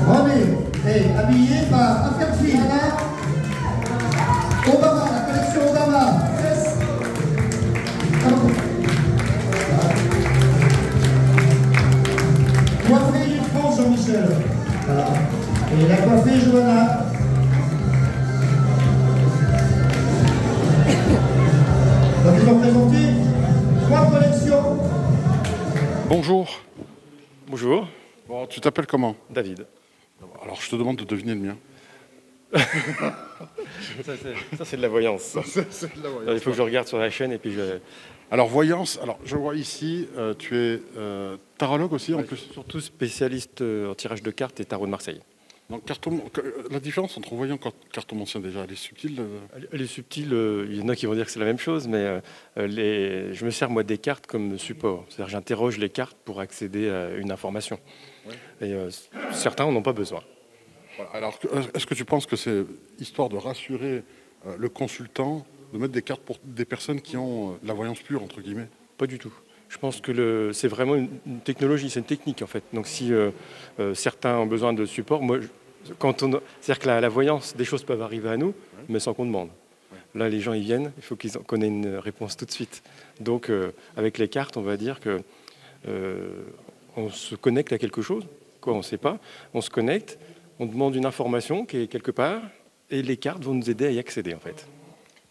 René est habillé par Akerfi, Obama, la collection Obama. Coiffé du France, Jean-Michel. Voilà. Et la coiffée, Johanna. Donc ils vont présenter 3 collections. Bonjour. Bonjour. Bon, tu t'appelles comment? David. Alors je te demande de deviner le mien. Ça c'est de la voyance. C'est de la voyance. Il faut que je regarde sur la chaîne et puis je... Alors voyance, alors je vois ici, tu es tarologue aussi en plus. Surtout spécialiste en tirage de cartes et tarot de Marseille. Donc la différence entre voyant et cartomancien déjà, elle est subtile. Elle est subtile, il y en a qui vont dire que c'est la même chose, mais je me sers moi des cartes comme support. C'est-à-dire que j'interroge les cartes pour accéder à une information. Ouais. Et certains n'en ont pas besoin. Voilà. Alors est-ce que tu penses que c'est histoire de rassurer le consultant, de mettre des cartes pour des personnes qui ont la voyance pure, entre guillemets? Pas du tout. Je pense que c'est vraiment une technologie, c'est une technique en fait. Donc si certains ont besoin de support, moi, c'est-à-dire que la voyance, des choses peuvent arriver à nous, mais sans qu'on demande. Là, les gens, ils viennent, il faut qu'on ait une réponse tout de suite. Donc, avec les cartes, on va dire que on se connecte à quelque chose, quoi, on ne sait pas. On se connecte, on demande une information qui est quelque part, et les cartes vont nous aider à y accéder, en fait.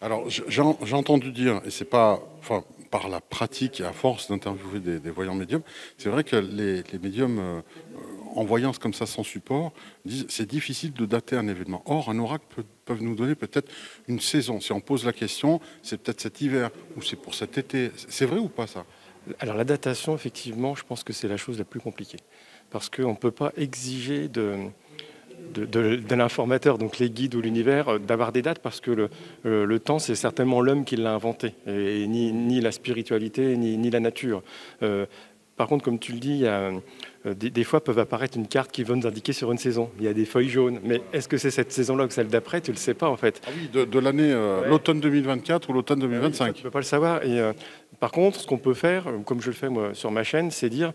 Alors, j'ai entendu dire, et c'est pas, enfin, par la pratique et à force d'interviewer des voyants médiums, c'est vrai que les médiums en voyance comme ça sans support disent c'est difficile de dater un événement. Or, un oracle peut nous donner peut-être une saison. Si on pose la question, c'est peut-être cet hiver ou c'est pour cet été. C'est vrai ou pas ça? Alors la datation, effectivement, je pense que c'est la chose la plus compliquée. Parce qu'on ne peut pas exiger de l'informateur, donc les guides ou l'univers, d'avoir des dates parce que le temps, c'est certainement l'homme qui l'a inventé, et ni la spiritualité, ni la nature. Par contre, comme tu le dis, il y a, des fois peuvent apparaître une carte qui va nous indiquer sur une saison. Il y a des feuilles jaunes, mais est-ce que c'est cette saison-là ou celle d'après? Tu ne le sais pas en fait. Ah oui, de l'année, l'automne 2024 ou l'automne 2025. Oui, tu ne peux pas le savoir. Et, par contre, ce qu'on peut faire, comme je le fais moi sur ma chaîne, c'est dire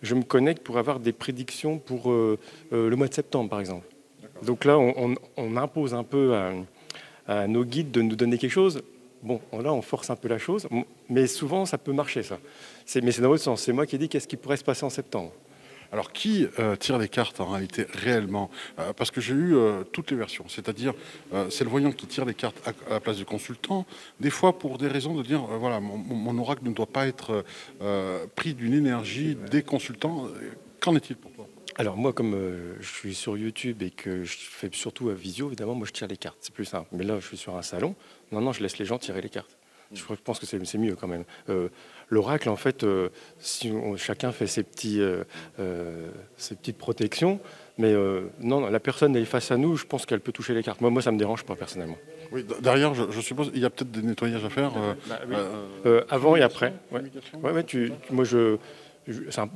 je me connecte pour avoir des prédictions pour le mois de septembre, par exemple. Donc là, on impose un peu à nos guides de nous donner quelque chose. Bon, là, on force un peu la chose, mais souvent, ça peut marcher, ça. Mais c'est dans l'autre sens. C'est moi qui ai dit qu'est-ce qui pourrait se passer en septembre. Alors, qui tire les cartes en réalité réellement? Parce que j'ai eu toutes les versions. C'est-à-dire, c'est le voyant qui tire les cartes à la place du consultant. Des fois, pour des raisons de dire, voilà, mon oracle ne doit pas être pris d'une énergie des consultants. Qu'en est-il pour toi? Alors moi, comme je suis sur YouTube et que je fais surtout à visio, évidemment, moi je tire les cartes, c'est plus simple. Mais là, je suis sur un salon, non, je laisse les gens tirer les cartes. Je pense que c'est mieux quand même. L'oracle, en fait, si chacun fait ses petites protections, mais non, la personne est face à nous, je pense qu'elle peut toucher les cartes. Moi ça me dérange pas personnellement. Oui, derrière, je suppose, il y a peut-être des nettoyages à faire. Oui. Avant et après. Ouais. Moi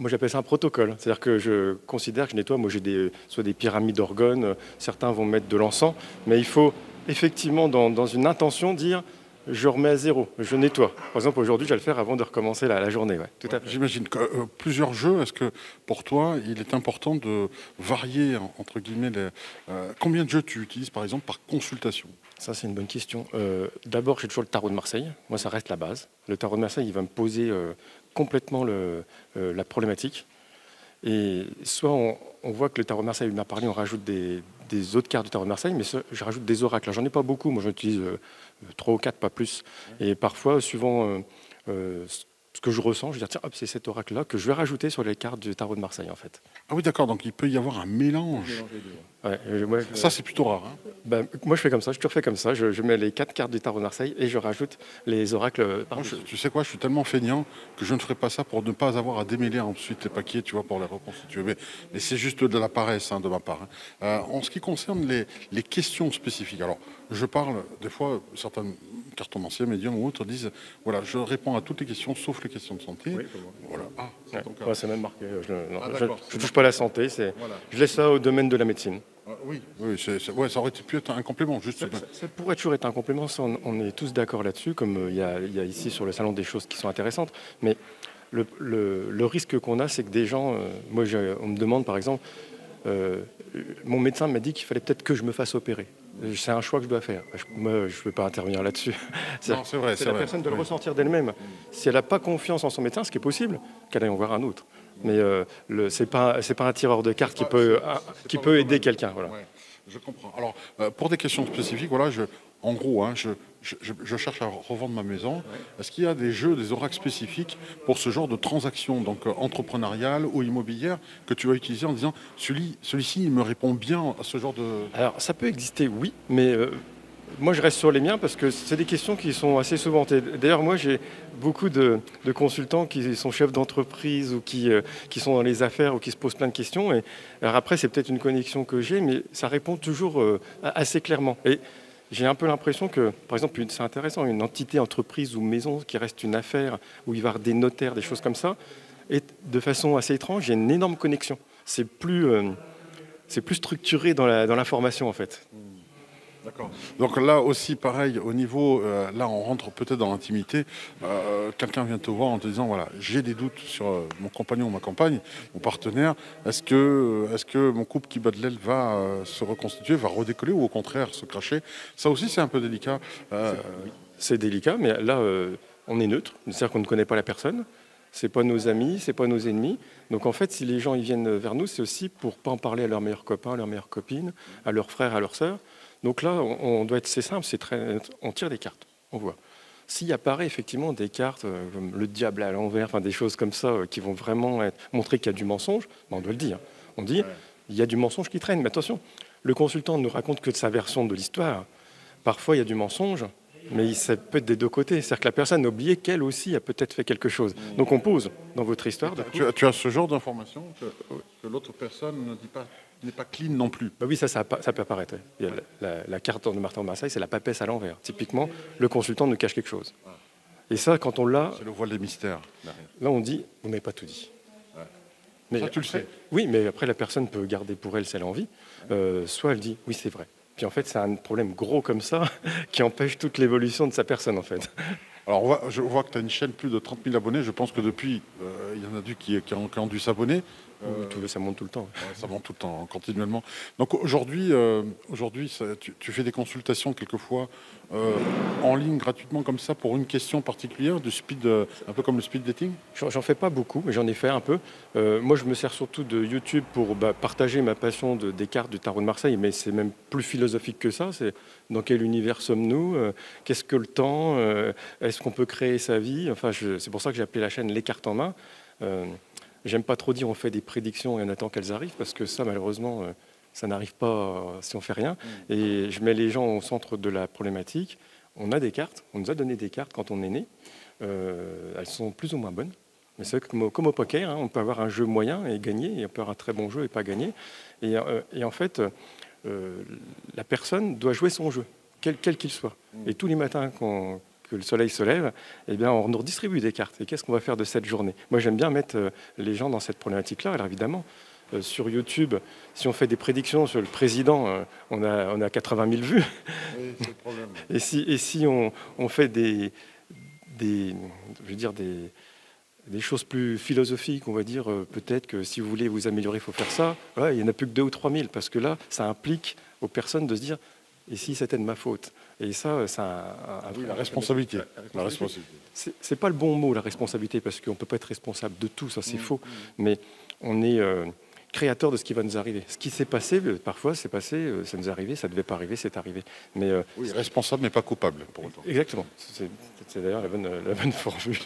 j'appelle ça un protocole. C'est-à-dire que je considère que je nettoie. Moi j'ai soit des pyramides d'orgones, certains vont mettre de l'encens, mais il faut effectivement dans une intention dire je remets à zéro, je nettoie. Par exemple aujourd'hui je vais le faire avant de recommencer la journée. Ouais, tout à fait. J'imagine que plusieurs jeux, est-ce que pour toi il est important de varier entre guillemets combien de jeux tu utilises par exemple par consultation? Ça, c'est une bonne question. D'abord, j'ai toujours le tarot de Marseille. Moi, ça reste la base. Le tarot de Marseille, il va me poser complètement la problématique. Et soit on voit que le tarot de Marseille m'a parlé, on rajoute des autres cartes du tarot de Marseille, mais je rajoute des oracles. J'en ai pas beaucoup, moi j'en utilise 3 ou 4, pas plus. Et parfois, suivant ce que je ressens, je vais dire, tiens, hop, c'est cet oracle-là que je vais rajouter sur les cartes du tarot de Marseille, en fait. Ah oui, d'accord, donc il peut y avoir un mélange. Ouais, ça, c'est plutôt rare. Hein. Ben, moi, je fais comme ça, je toujours fais comme ça. Je mets les 4 cartes du tarot de Marseille et je rajoute les oracles. Moi, tu sais quoi, je suis tellement feignant que je ne ferai pas ça pour ne pas avoir à démêler ensuite les paquets, tu vois, pour les reconstituer. Mais c'est juste de la paresse de ma part. Hein. En ce qui concerne les questions spécifiques, alors, je parle, des fois, certaines cartomanciens, médiums ou autres disent, voilà, je réponds à toutes les questions, sauf les questions de santé. Oui, voilà. Ah, c'est même marqué. Je ne touche pas à la santé, voilà. Je laisse ça au domaine de la médecine. Oui, ça aurait pu être un complément. Juste. Ça pourrait toujours être un complément, on est tous d'accord là-dessus, comme il y a ici sur le salon des choses qui sont intéressantes. Mais Le risque qu'on a, c'est que des gens... moi, on me demande, par exemple, mon médecin m'a dit qu'il fallait peut-être que je me fasse opérer. C'est un choix que je dois faire. Moi, je ne peux pas intervenir là-dessus. C'est vrai. C'est la personne de le ressentir d'elle-même. Si elle n'a pas confiance en son médecin, ce qui est possible, qu'elle aille en voir un autre. Mais ce n'est pas un tireur de cartes qui peut aider quelqu'un. Voilà. Ouais, je comprends. Alors, pour des questions spécifiques, voilà, en gros, hein, je cherche à revendre ma maison. Ouais. Est-ce qu'il y a des jeux, des oracles spécifiques pour ce genre de transactions, donc entrepreneuriales ou immobilières, que tu vas utiliser en disant celui-ci, il me répond bien à ce genre de... Alors, ça peut exister, oui, mais moi, je reste sur les miens parce que c'est des questions qui sont assez souvent... D'ailleurs, moi, j'ai beaucoup de consultants qui sont chefs d'entreprise ou qui sont dans les affaires ou qui se posent plein de questions. Et alors après, c'est peut-être une connexion que j'ai, mais ça répond toujours assez clairement. Et j'ai un peu l'impression que, par exemple, c'est intéressant, une entité, entreprise ou maison qui reste une affaire, où il va y avoir des notaires, des choses comme ça, et de façon assez étrange, il y a une énorme connexion. C'est plus structuré dans l'information, en fait. D'accord. Donc là aussi, pareil, au niveau, là on rentre peut-être dans l'intimité, quelqu'un vient te voir en te disant, voilà, j'ai des doutes sur mon compagnon ou ma compagne, mon partenaire, est-ce que mon couple qui bat de l'aile va se reconstituer, va redécoller ou au contraire se cracher? Ça aussi c'est un peu délicat. C'est délicat, mais là on est neutre, c'est-à-dire qu'on ne connaît pas la personne. C'est pas nos amis, c'est pas nos ennemis. Donc en fait, si les gens ils viennent vers nous, c'est aussi pour pas en parler à leurs meilleurs copains, à leurs meilleures copines, à leurs frères, à leurs sœurs. Donc là, on doit être, c'est simple, on tire des cartes, on voit. S'il apparaît effectivement des cartes comme le diable à l'envers, enfin des choses comme ça qui vont vraiment montrer qu'il y a du mensonge, ben on doit le dire. On dit, il y a du mensonge qui traîne. Mais attention, le consultant ne nous raconte que de sa version de l'histoire. Parfois, il y a du mensonge, mais ça peut être des deux côtés. C'est-à-dire que la personne a oublié qu'elle aussi a peut-être fait quelque chose. Donc on pose dans votre histoire. Tu as ce genre d'informations que l'autre personne ne dit pas, n'est pas clean non plus. Bah oui, ça peut apparaître. Il y a la carte de Martin de Marseille, c'est la papesse à l'envers. Typiquement, le consultant nous cache quelque chose. Et ça, quand on l'a... C'est le voile des mystères. Là, on dit, vous n'avez pas tout dit. Ouais. Mais ça, après, tu le sais. Oui, mais après, la personne peut garder pour elle si elle a envie. Soit elle dit, oui, c'est vrai. Puis en fait, c'est un problème gros comme ça qui empêche toute l'évolution de sa personne, en fait. Alors, je vois que tu as une chaîne plus de 30 000 abonnés. Je pense que depuis, il y en a qui ont dû s'abonner. Ça monte tout le temps. Ouais, ça monte tout le temps, continuellement. Donc aujourd'hui, tu fais des consultations quelquefois en ligne gratuitement comme ça pour une question particulière, un peu comme le speed dating? J'en fais pas beaucoup, mais j'en ai fait un peu. Moi, je me sers surtout de YouTube pour partager ma passion des cartes du tarot de Marseille, mais c'est même plus philosophique que ça. C'est dans quel univers sommes-nous? Qu'est-ce que le temps? Est-ce qu'on peut créer sa vie? Enfin, c'est pour ça que j'ai appelé la chaîne Les Cartes en main. J'aime pas trop dire on fait des prédictions et on attend qu'elles arrivent, parce que ça, malheureusement, ça n'arrive pas si on fait rien. Et je mets les gens au centre de la problématique. On a des cartes, on nous a donné des cartes quand on est né. Elles sont plus ou moins bonnes. Mais c'est comme au poker, hein, on peut avoir un jeu moyen et gagner, et on peut avoir un très bon jeu et pas gagner. Et en fait, la personne doit jouer son jeu, quel qu'il soit. Et tous les matins que le soleil se lève, eh bien, on nous redistribue des cartes. Et qu'est-ce qu'on va faire de cette journée? Moi, j'aime bien mettre les gens dans cette problématique-là. Alors évidemment, sur YouTube, si on fait des prédictions sur le président, on a 80 000 vues. Oui, c'est le problème. Et si on fait des choses plus philosophiques, on va dire peut-être que si vous voulez vous améliorer, il faut faire ça. Ouais, il n'y en a plus que 2 ou 3 000, parce que là, ça implique aux personnes de se dire « et si c'était de ma faute ?» Et ça, oui, la responsabilité. La responsabilité. C'est pas le bon mot, la responsabilité, parce qu'on ne peut pas être responsable de tout, ça c'est faux. Mais on est créateur de ce qui va nous arriver. Ce qui s'est passé, parfois c'est passé, ça nous est arrivé, ça ne devait pas arriver, c'est arrivé. Mais, oui, responsable mais pas coupable, pour autant. Exactement. C'est d'ailleurs la bonne formule.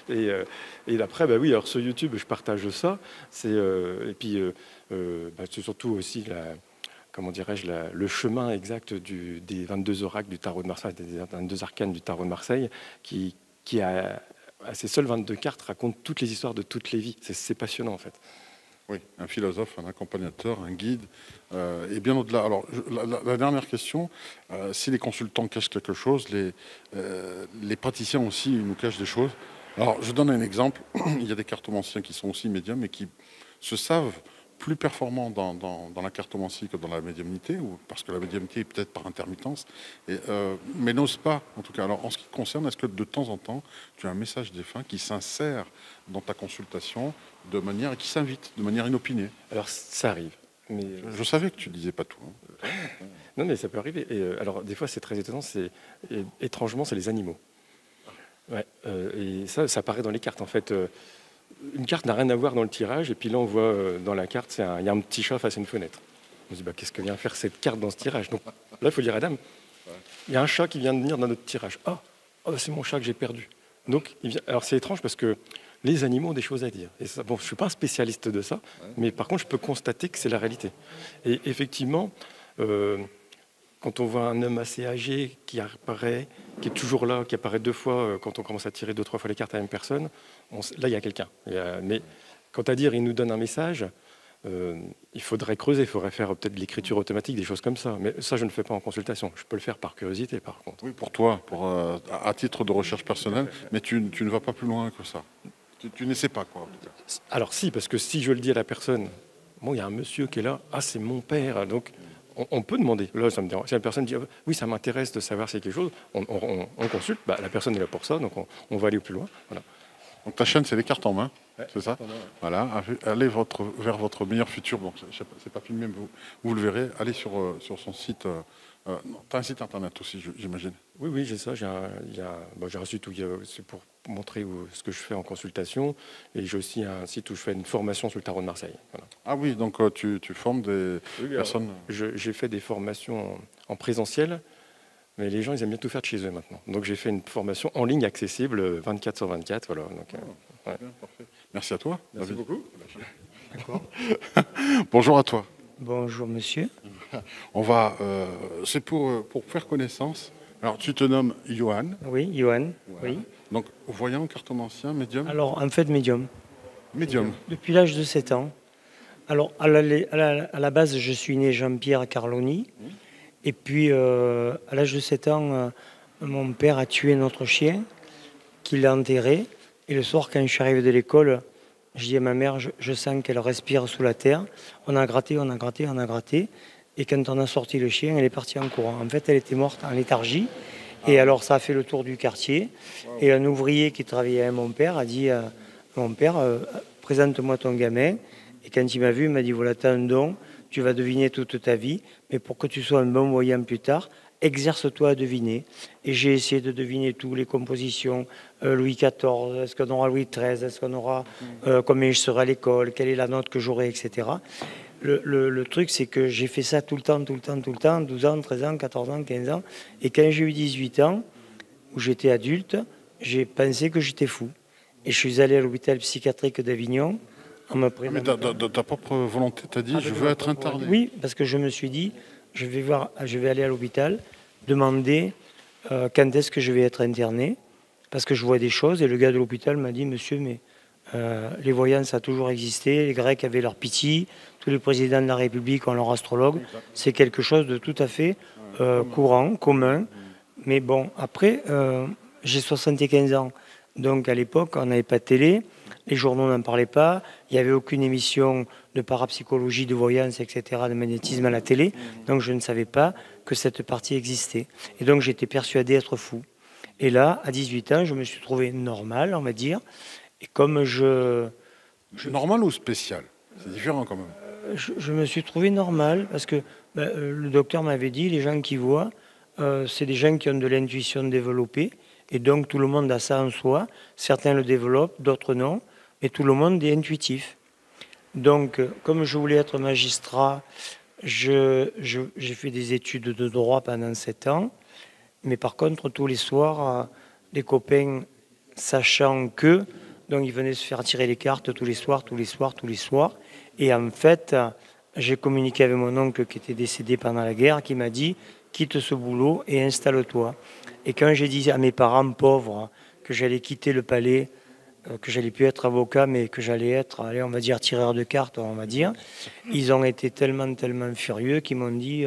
Et après, oui, alors sur YouTube, je partage ça. Et puis, c'est surtout aussi comment dirais-je, le chemin exact des 22 oracles du tarot de Marseille, des 22 arcanes du tarot de Marseille, qui à ces seules 22 cartes, raconte toutes les histoires de toutes les vies. C'est passionnant, en fait. Oui, un philosophe, un accompagnateur, un guide, et bien au-delà. Alors, la dernière question, si les consultants cachent quelque chose, les praticiens aussi nous cachent des choses. Alors, je donne un exemple. Il y a des cartomanciens qui sont aussi médiums et qui se savent plus performant dans la cartomancie que dans la médiumnité, parce que la médiumnité est peut-être par intermittence, mais n'ose pas, en tout cas. Alors, en ce qui te concerne, est-ce que de temps en temps, tu as un message défunt qui s'insère dans ta consultation de manière, et qui s'invite de manière inopinée? Alors, ça arrive. Mais je savais que tu disais pas tout. Hein. Non, mais ça peut arriver. Et, alors, des fois, c'est très étonnant. Étrangement, c'est les animaux. Ouais, et ça apparaît dans les cartes, en fait. Une carte n'a rien à voir dans le tirage, et puis là, on voit dans la carte, il y a un petit chat face à une fenêtre. On se dit, qu'est-ce que vient faire cette carte dans ce tirage? Donc là, il faut dire à dame, il y a un chat qui vient de venir dans notre tirage. C'est mon chat que j'ai perdu. Donc, alors c'est étrange parce que les animaux ont des choses à dire. Et ça, je ne suis pas un spécialiste de ça, mais par contre, je peux constater que c'est la réalité. Et effectivement, quand on voit un homme assez âgé qui apparaît, qui est toujours là, qui apparaît 2 fois, quand on commence à tirer 2-3 fois les cartes à la même personne, là, il y a quelqu'un. Mais quant à dire, il nous donne un message, il faudrait creuser, il faudrait faire peut-être de l'écriture automatique, des choses comme ça. Mais ça, je ne le fais pas en consultation. Je peux le faire par curiosité, par contre. Oui, pour toi, à titre de recherche personnelle, mais tu ne vas pas plus loin que ça. Tu n'essaies pas, quoi. Alors si, parce que si je le dis à la personne, bon, il y a un monsieur qui est là, c'est mon père, donc on peut demander. Là, ça me dérange. Si la personne dit, oui, ça m'intéresse de savoir si c'est quelque chose, on consulte, la personne est là pour ça, donc on va aller plus loin. Voilà. Donc ta chaîne, c'est les cartes en main, c'est ça? Voilà, allez vers votre meilleur futur. Bon, c'est pas filmé, mais vous le verrez. Allez sur son site. Tu as un site internet aussi, j'imagine. Oui, j'ai ça. J'ai reçu tout. C'est pour montrer ce que je fais en consultation. Et j'ai aussi un site où je fais une formation sur le tarot de Marseille. Voilà. Ah oui, donc tu formes des personnes. J'ai fait des formations en présentiel. Mais les gens, ils aiment bien tout faire de chez eux maintenant. Donc j'ai fait une formation en ligne accessible 24/24. Voilà. Donc, bien, parfait. Merci à toi. Merci David. beaucoup. D'accord. Bonjour à toi. Bonjour monsieur. On va, c'est pour faire connaissance. Alors tu te nommes Johan. Oui, Johan. Voilà. Oui. Donc voyant, cartomancien, médium. Alors en fait médium. Médium. Depuis l'âge de 7 ans. Alors à la base, je suis né Jean-Pierre Carloni. Et puis, à l'âge de 7 ans, mon père a tué notre chien, qu'il a enterré. Et le soir, quand je suis arrivé de l'école, je dis à ma mère, je sens qu'elle respire sous la terre. On a gratté. Et quand on a sorti le chien, elle est partie en courant. En fait, elle était morte en léthargie. Et alors, ça a fait le tour du quartier. Et un ouvrier qui travaillait avec mon père a dit à mon père, présente-moi ton gamin. Et quand il m'a vu, il m'a dit, voilà, tu as un don. Tu vas deviner toute ta vie, mais pour que tu sois un bon voyant plus tard, exerce-toi à deviner. Et j'ai essayé de deviner tout, les compositions, Louis XIV, est-ce qu'on aura Louis XIII, est-ce qu'on aura combien je serai à l'école, quelle est la note que j'aurai, etc. Le truc, c'est que j'ai fait ça tout le temps, 12 ans, 13 ans, 14 ans, 15 ans. Et quand j'ai eu 18 ans, où j'étais adulte, j'ai pensé que j'étais fou. Et je suis allé à l'hôpital psychiatrique d'Avignon. Mais de ta propre volonté, tu as dit, je veux être interné. Oui, parce que je me suis dit, je vais aller à l'hôpital, demander quand est-ce que je vais être interné, parce que je vois des choses. Et le gars de l'hôpital m'a dit, monsieur, mais les voyants, ça a toujours existé. Les Grecs avaient leur Pythie, tous les présidents de la République ont leur astrologue. C'est quelque chose de tout à fait courant, commun. Mais bon, après, j'ai 75 ans. Donc à l'époque, on n'avait pas de télé. Les journaux n'en parlaient pas, il n'y avait aucune émission de parapsychologie, de voyance, etc., de magnétisme à la télé, donc je ne savais pas que cette partie existait. Et donc j'étais persuadé être fou. Et là, à 18 ans, je me suis trouvé normal, on va dire, et comme Normal ou spécial? C'est différent quand même. Je me suis trouvé normal, parce que le docteur m'avait dit, les gens qui voient, c'est des gens qui ont de l'intuition développée, et donc tout le monde a ça en soi, certains le développent, d'autres non, et tout le monde est intuitif. Donc, comme je voulais être magistrat, j'ai fait des études de droit pendant 7 ans, mais par contre, tous les soirs, les copains, sachant que, donc ils venaient se faire tirer les cartes tous les soirs, et en fait, j'ai communiqué avec mon oncle qui était décédé pendant la guerre, qui m'a dit, quitte ce boulot et installe-toi. Et quand j'ai dit à mes parents pauvres que j'allais quitter le palais, que j'allais plus être avocat, mais que j'allais être, allez, on va dire, tireur de cartes, on va dire, ils ont été tellement furieux qu'ils m'ont dit,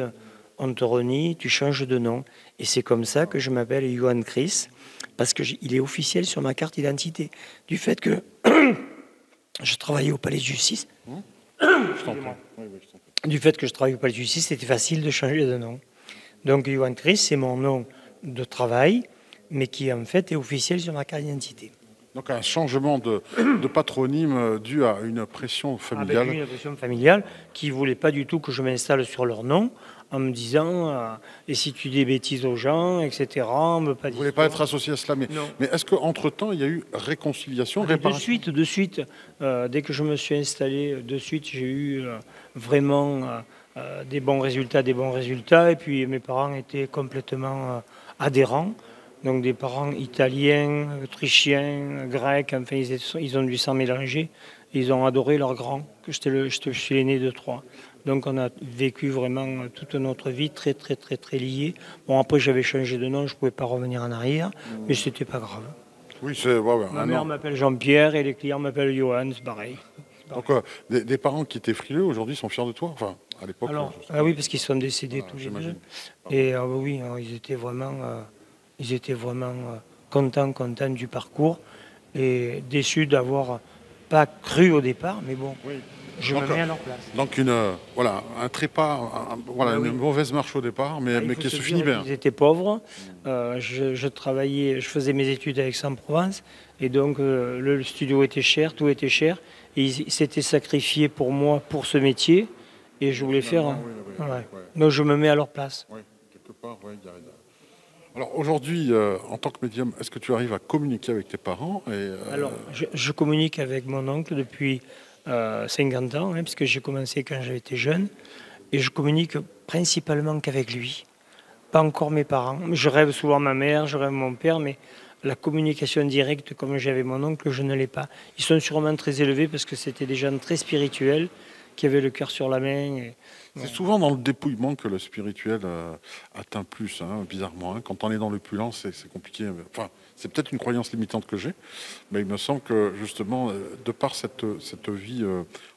on te renie, tu changes de nom. Et c'est comme ça que je m'appelle Johan Chris, parce qu'il est officiel sur ma carte d'identité. Du fait que je travaillais au palais de justice, Je t'en prie. Oui, oui, je t'en prie. Du fait que je travaille au Palais de Justice, c'était facile de changer de nom. Donc Johan Chris, c'est mon nom de travail, mais qui en fait est officiel sur ma carte d'identité. Donc un changement de patronyme dû à une pression familiale. Avec une pression familiale qui ne voulait pas du tout que je m'installe sur leur nom, en me disant et si tu dis des bêtises aux gens, etc. On veut pas Vous ne voulez pas être associé à cela, mais est-ce qu'entre-temps, il y a eu réconciliation, réparation? De suite, dès que je me suis installé, de suite, j'ai eu vraiment des bons résultats, et puis mes parents étaient complètement adhérents. Donc des parents italiens, autrichiens, grecs, enfin ils ont du sang mélangé. Ils ont adoré leur grand, que je suis l'aîné de 3. Donc on a vécu vraiment toute notre vie très très très très liés. Bon après j'avais changé de nom, je ne pouvais pas revenir en arrière, mais c'était pas grave. Oui, c'est Ma mère m'appelle Jean-Pierre et les clients m'appellent Johan, c'est pareil. Donc des parents qui étaient frileux aujourd'hui sont fiers de toi, enfin à l'époque. Oui, parce qu'ils sont décédés tous les deux. Et oui, ils étaient vraiment contents du parcours et déçus d'avoir pas cru au départ, mais bon, oui. Je me mets à leur place. Donc un trépas, une mauvaise marche au départ, mais qui se finit bien. Ils étaient pauvres, je travaillais, je faisais mes études à Aix-en-Provence, et donc le studio était cher, tout était cher, et ils s'étaient sacrifiés pour moi, pour ce métier, et je voulais faire... Donc je me mets à leur place. Oui, quelque part, oui, il y a... Alors aujourd'hui, en tant que médium, est-ce que tu arrives à communiquer avec tes parents Alors, je communique avec mon oncle depuis 50 ans, puisque j'ai commencé quand j'étais jeune, et je communique principalement qu'avec lui, pas encore mes parents. Je rêve souvent ma mère, je rêve mon père, mais la communication directe, comme j'avais mon oncle, je ne l'ai pas. Ils sont sûrement très élevés parce que c'était des gens très spirituels, qui avaient le cœur sur la main. C'est souvent dans le dépouillement que le spirituel atteint plus, bizarrement. Quand on est dans l'opulence, c'est compliqué. Enfin, c'est peut-être une croyance limitante que j'ai, mais il me semble que justement, de par cette vie,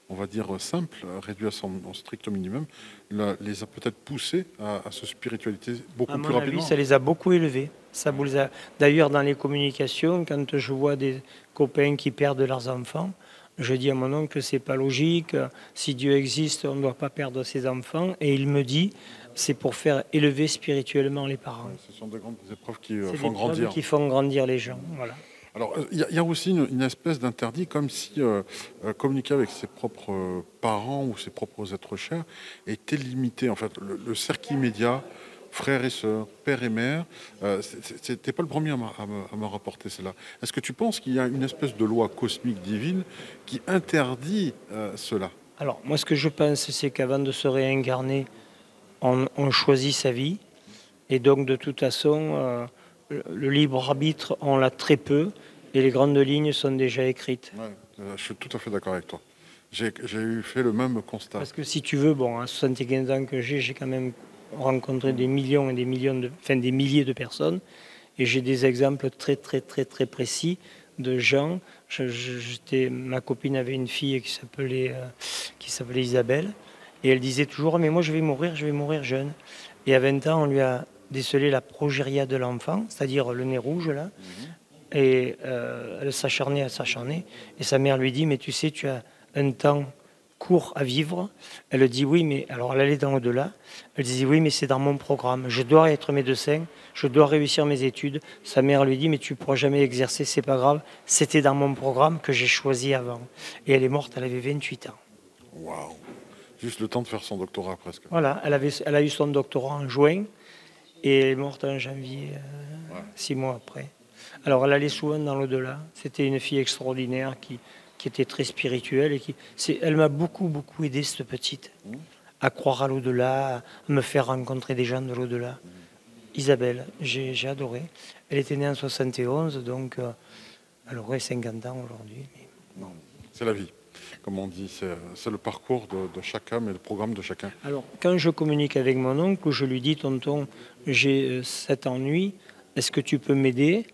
on va dire simple, réduite à son strict minimum, les a peut-être poussés à cette spiritualité beaucoup plus rapidement. Ça les a beaucoup élevés. D'ailleurs, dans les communications, quand je vois des copains qui perdent leurs enfants, je dis à mon oncle que c'est pas logique. Si Dieu existe, on ne doit pas perdre ses enfants. Et il me dit, c'est pour faire élever spirituellement les parents. Ce sont des grandes épreuves qui font grandir. Qui font grandir les gens. Voilà. Alors, il y a aussi une espèce d'interdit, comme si communiquer avec ses propres parents ou ses propres êtres chers était limité. En fait, le cercle immédiat, frères et sœurs, père et mère, c'était pas le premier à me rapporter cela. Est-ce que tu penses qu'il y a une espèce de loi cosmique divine qui interdit cela? Alors, moi, ce que je pense, c'est qu'avant de se réincarner, on choisit sa vie. Et donc, de toute façon, le libre arbitre, on l'a très peu. Et les grandes lignes sont déjà écrites. Ouais, je suis tout à fait d'accord avec toi. J'ai fait le même constat. Parce que si tu veux, à 75 ans que j'ai quand même rencontré des millions et des millions des milliers de personnes, et j'ai des exemples très très très très précis de gens. Ma copine avait une fille qui s'appelait Isabelle, et elle disait toujours mais moi je vais mourir jeune. Et à 20 ans on lui a décelé la progéria de l'enfant, c'est-à-dire le nez rouge là, et elle s'acharnait, et sa mère lui dit mais tu sais tu as un temps court à vivre. Elle dit oui, mais alors elle allait dans l'au-delà. Elle disait oui, mais c'est dans mon programme. Je dois être médecin, je dois réussir mes études. Sa mère lui dit mais tu ne pourras jamais exercer, c'est pas grave. C'était dans mon programme que j'ai choisi avant. Et elle est morte, elle avait 28 ans. Waouh! Juste le temps de faire son doctorat presque. Voilà, elle a eu son doctorat en juin et elle est morte en janvier, 6 mois après. Alors elle allait souvent dans l'au-delà. C'était une fille extraordinaire qui était très spirituelle et elle m'a beaucoup aidé, cette petite, à croire à l'au-delà, à me faire rencontrer des gens de l'au-delà. Isabelle, j'ai adoré. Elle était née en 71, donc elle aurait 50 ans aujourd'hui. C'est la vie, comme on dit, c'est le parcours de chacun, mais le programme de chacun. Alors, quand je communique avec mon oncle, je lui dis, tonton, j'ai cet ennui, est-ce que tu peux m'aider?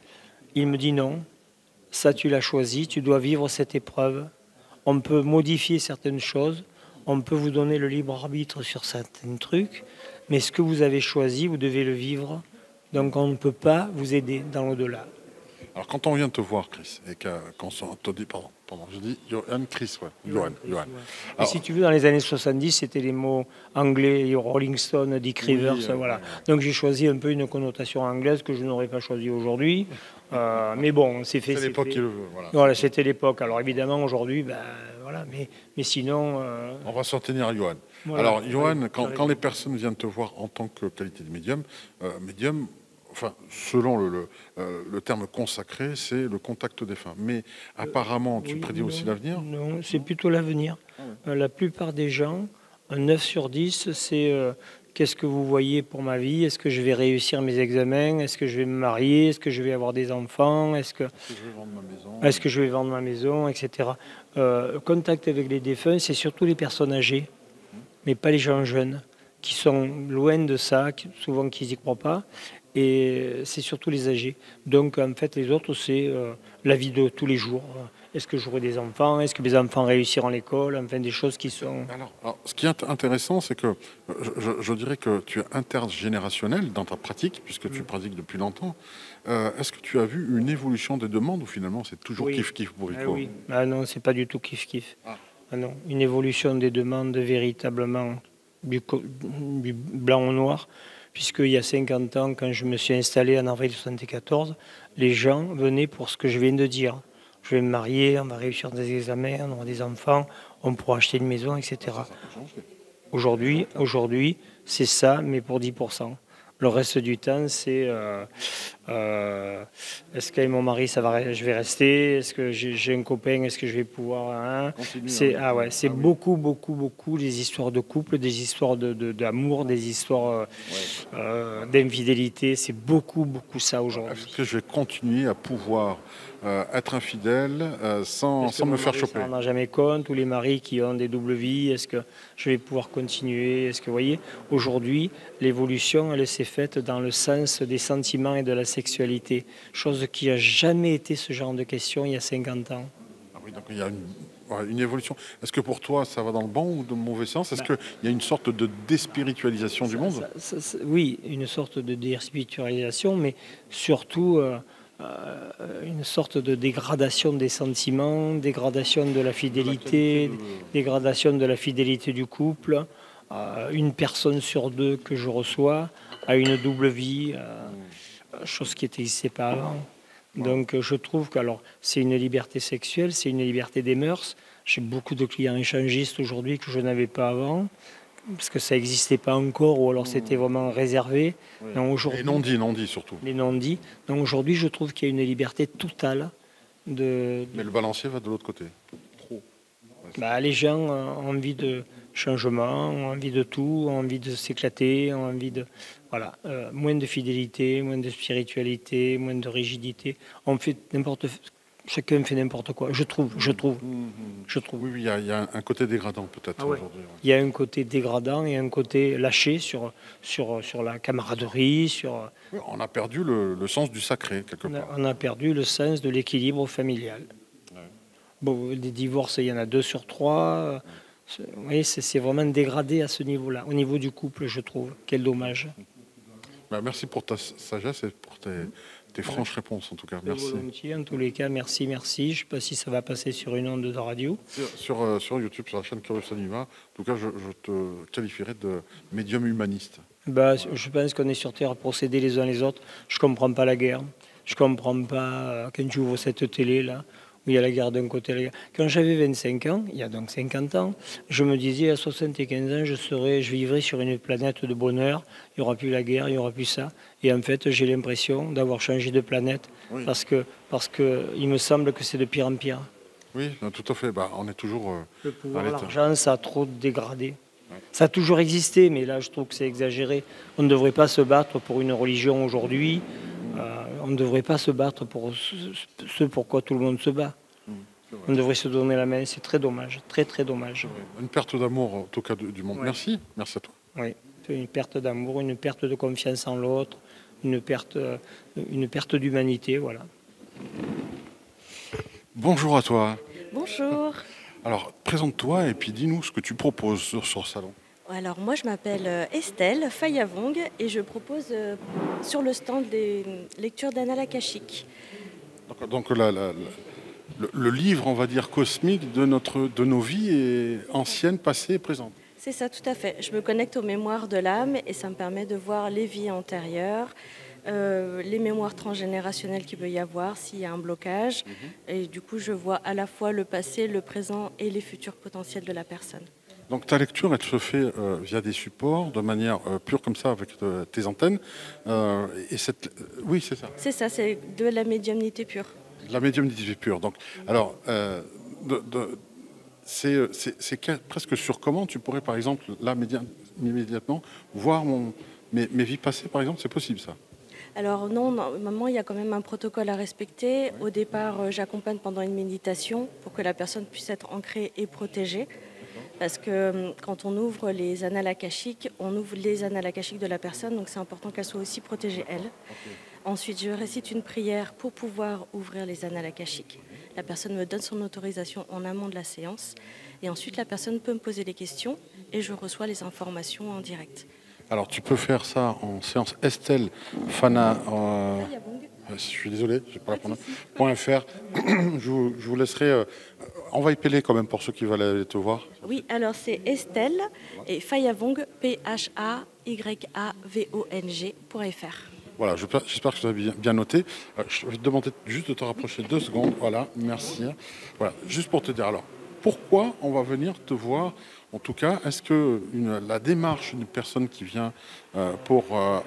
Il me dit non. Ça, tu l'as choisi, tu dois vivre cette épreuve. On peut modifier certaines choses, on peut vous donner le libre arbitre sur certains trucs, mais ce que vous avez choisi, vous devez le vivre. Donc on ne peut pas vous aider dans l'au-delà. Alors quand on vient te voir, Chris, et qu'on te dit, pardon, pardon, je dis Johan Chris, ouais. Johan. Et Alors, si tu veux, dans les années 70, c'était les mots anglais, Rolling Stone, Dick Rivers, voilà. ouais. Donc j'ai choisi un peu une connotation anglaise que je n'aurais pas choisie aujourd'hui. Mais bon, c'est fait. c'est l'époque fait. qui le veut. Voilà. Voilà, c'était l'époque. Alors évidemment, aujourd'hui, ben, voilà, mais sinon... On va s'en tenir à Johan. Voilà. Alors, Johan, Oui, quand les personnes viennent te voir en tant que qualité de médium, enfin, selon le terme consacré, c'est le contact défunt. Mais apparemment, tu prédis aussi l'avenir? Non, c'est plutôt l'avenir. La plupart des gens, un 9 sur 10, c'est qu'est-ce que vous voyez pour ma vie? Est-ce que je vais réussir mes examens? Est-ce que je vais me marier? Est-ce que je vais avoir des enfants? Est-ce que je vais vendre ma maison? Est-ce que je vais vendre ma maison, etc. Contact avec les défunts, c'est surtout les personnes âgées, mais pas les gens jeunes, qui sont loin de ça, souvent qui n'y croient pas. Et c'est surtout les âgés. Donc en fait, les autres, c'est la vie de tous les jours. Est-ce que j'aurai des enfants? Est-ce que mes enfants réussiront l'école? Enfin, des choses qui sont... Alors, ce qui est intéressant, c'est que je dirais que tu es intergénérationnel dans ta pratique, puisque tu pratiques depuis longtemps. Est-ce que tu as vu une évolution des demandes ou finalement c'est toujours Oui. kiff-kiff pour Rico? Oui. Ah non, c'est pas du tout kiff-kiff. Ah non, une évolution des demandes véritablement du blanc au noir. Puisqu'il y a 50 ans, quand je me suis installé en avril 1974, les gens venaient pour ce que je viens de dire. Je vais me marier, on va réussir des examens, on aura des enfants, on pourra acheter une maison, etc. Aujourd'hui, c'est ça, mais pour 10%. Le reste du temps, c'est est-ce qu'avec mon mari, je vais rester? Est-ce que j'ai un copain? Est-ce que je vais pouvoir... C'est beaucoup des histoires de couple, des histoires d'amour, des histoires d'infidélité. C'est beaucoup ça aujourd'hui. Est-ce que je vais continuer à pouvoir être infidèle sans me faire choper? On n'en a jamais compte. Tous les maris qui ont des doubles vies, est-ce que je vais pouvoir continuer? Est-ce que vous voyez, aujourd'hui, l'évolution, elle s'est faite dans le sens des sentiments et de la sexualité, chose qui n'a jamais été ce genre de question il y a 50 ans. Ah oui, donc il y a une évolution. Est-ce que pour toi, ça va dans le bon ou dans le mauvais sens? Est-ce qu'il y a une sorte de déspiritualisation du monde? Oui, une sorte de déspiritualisation, mais surtout une sorte de dégradation des sentiments, dégradation de la fidélité, dégradation de la fidélité du couple. Une personne sur deux que je reçois a une double vie, chose qui n'existait pas avant. Donc je trouve que c'est une liberté sexuelle, c'est une liberté des mœurs. J'ai beaucoup de clients échangistes aujourd'hui que je n'avais pas avant, parce que ça n'existait pas encore, ou alors c'était vraiment réservé. Les non-dits surtout. Les non-dits. Donc aujourd'hui, je trouve qu'il y a une liberté totale. Mais le balancier va de l'autre côté. Trop. Les gens ont envie de changement, ont envie de tout, ont envie de s'éclater, ont envie de... Voilà, moins de fidélité, moins de spiritualité, moins de rigidité. Chacun fait n'importe quoi, je trouve. Oui, il y a un côté dégradant peut-être aujourd'hui. Il y a un côté dégradant et un côté lâché sur la camaraderie. On a perdu le sens du sacré, quelque part. On a perdu le sens de l'équilibre familial. Ouais. Bon, des divorces, il y en a 2 sur 3. Oui, c'est vraiment dégradé à ce niveau-là, au niveau du couple, je trouve. Quel dommage. Merci pour ta sagesse et pour tes franches réponses, en tout cas. Merci. Volontiers, en tous les cas, merci. Je ne sais pas si ça va passer sur une onde de radio. Sur YouTube, sur la chaîne Curious Anima. En tout cas, je te qualifierais de médium humaniste. Je pense qu'on est sur Terre pour s'aider les uns les autres. Je ne comprends pas la guerre. Je ne comprends pas quand tu ouvres cette télé-là, où il y a la guerre d'un côté. La guerre. Quand j'avais 25 ans, il y a donc 50 ans, je me disais à 75 ans, je vivrai sur une planète de bonheur. Il n'y aura plus la guerre, il n'y aura plus ça. Et en fait, j'ai l'impression d'avoir changé de planète parce que il me semble que c'est de pire en pire. Oui, tout à fait. On est toujours... Le pouvoir, l'argent, ça a trop dégradé. Ouais. Ça a toujours existé, mais là, je trouve que c'est exagéré. On ne devrait pas se battre pour une religion aujourd'hui. On ne devrait pas se battre pour ce pourquoi tout le monde se bat. On devrait se donner la main. C'est très dommage, très dommage. Une perte d'amour, en tout cas, du monde. Ouais. Merci à toi. Oui, une perte d'amour, une perte de confiance en l'autre, une perte d'humanité, voilà. Bonjour à toi. Bonjour. Alors, présente-toi et puis dis-nous ce que tu proposes sur ce salon. Alors, moi, je m'appelle Estelle Fayavong et je propose sur le stand des lectures d'annales akashiques. Donc le livre, on va dire, cosmique de nos vies et anciennes, passées et présentes. C'est ça, tout à fait. Je me connecte aux mémoires de l'âme et ça me permet de voir les vies antérieures, les mémoires transgénérationnelles qu'il peut y avoir s'il y a un blocage. Et du coup, je vois à la fois le passé, le présent et les futurs potentiels de la personne. Donc ta lecture, elle se fait via des supports, de manière pure comme ça, avec tes antennes. Oui, c'est ça. C'est ça, c'est de la médiumnité pure. La médiumnité pure. Donc, alors, c'est presque sur comment tu pourrais, par exemple, là, immédiatement, voir mes vies passées, par exemple, c'est possible ça? Alors non, normalement, il y a quand même un protocole à respecter. Au départ, j'accompagne pendant une méditation pour que la personne puisse être ancrée et protégée. Parce que quand on ouvre les annales akashiques, on ouvre les annales akashiques de la personne, donc c'est important qu'elle soit aussi protégée, elle. Okay. Ensuite, je récite une prière pour pouvoir ouvrir les annales akashiques. La personne me donne son autorisation en amont de la séance. Et ensuite, la personne peut me poser des questions et je reçois les informations en direct. Alors, tu peux faire ça en séance Estelle Fana. Je suis désolé, je n'ai pas la prononciation. .fr. Je vous laisserai. On va épeler quand même pour ceux qui veulent aller te voir. Oui, alors c'est Estelle et Phayavong, PHAYAVONG.fr. Voilà, j'espère que vous avez bien noté. Je vais te demander juste de te rapprocher 2 secondes. Voilà, merci. Voilà, juste pour te dire alors, pourquoi on va venir te voir? En tout cas, est-ce que la démarche d'une personne qui vient pour